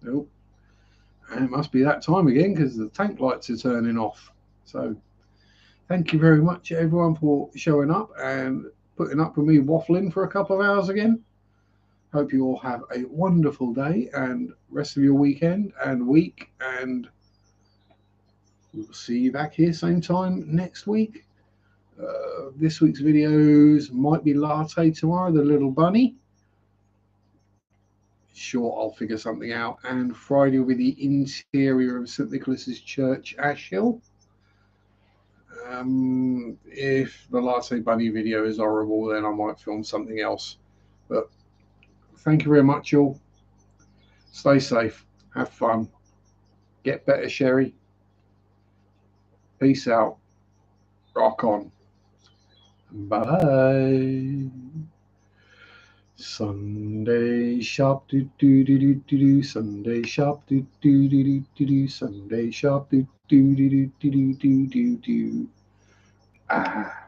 Oh, and it must be that time again because the tank lights are turning off. So thank you very much, everyone, for showing up and putting up with me waffling for a couple of hours again. Hope you all have a wonderful day and rest of your weekend and week, and we'll see you back here same time next week. This week's videos might be Latte tomorrow, the little bunny. Sure, I'll figure something out. And Friday will be the interior of St. Nicholas's Church, Ash Hill. If the Latte Bunny video is horrible, then I might film something else. But thank you very much, all. Stay safe. Have fun. Get better, Sherry. Peace out. Rock on. Bye. Sunday shop do do do do do do. Sunday shop do do do do do do. Sunday shop do do do do do do do do. Ah.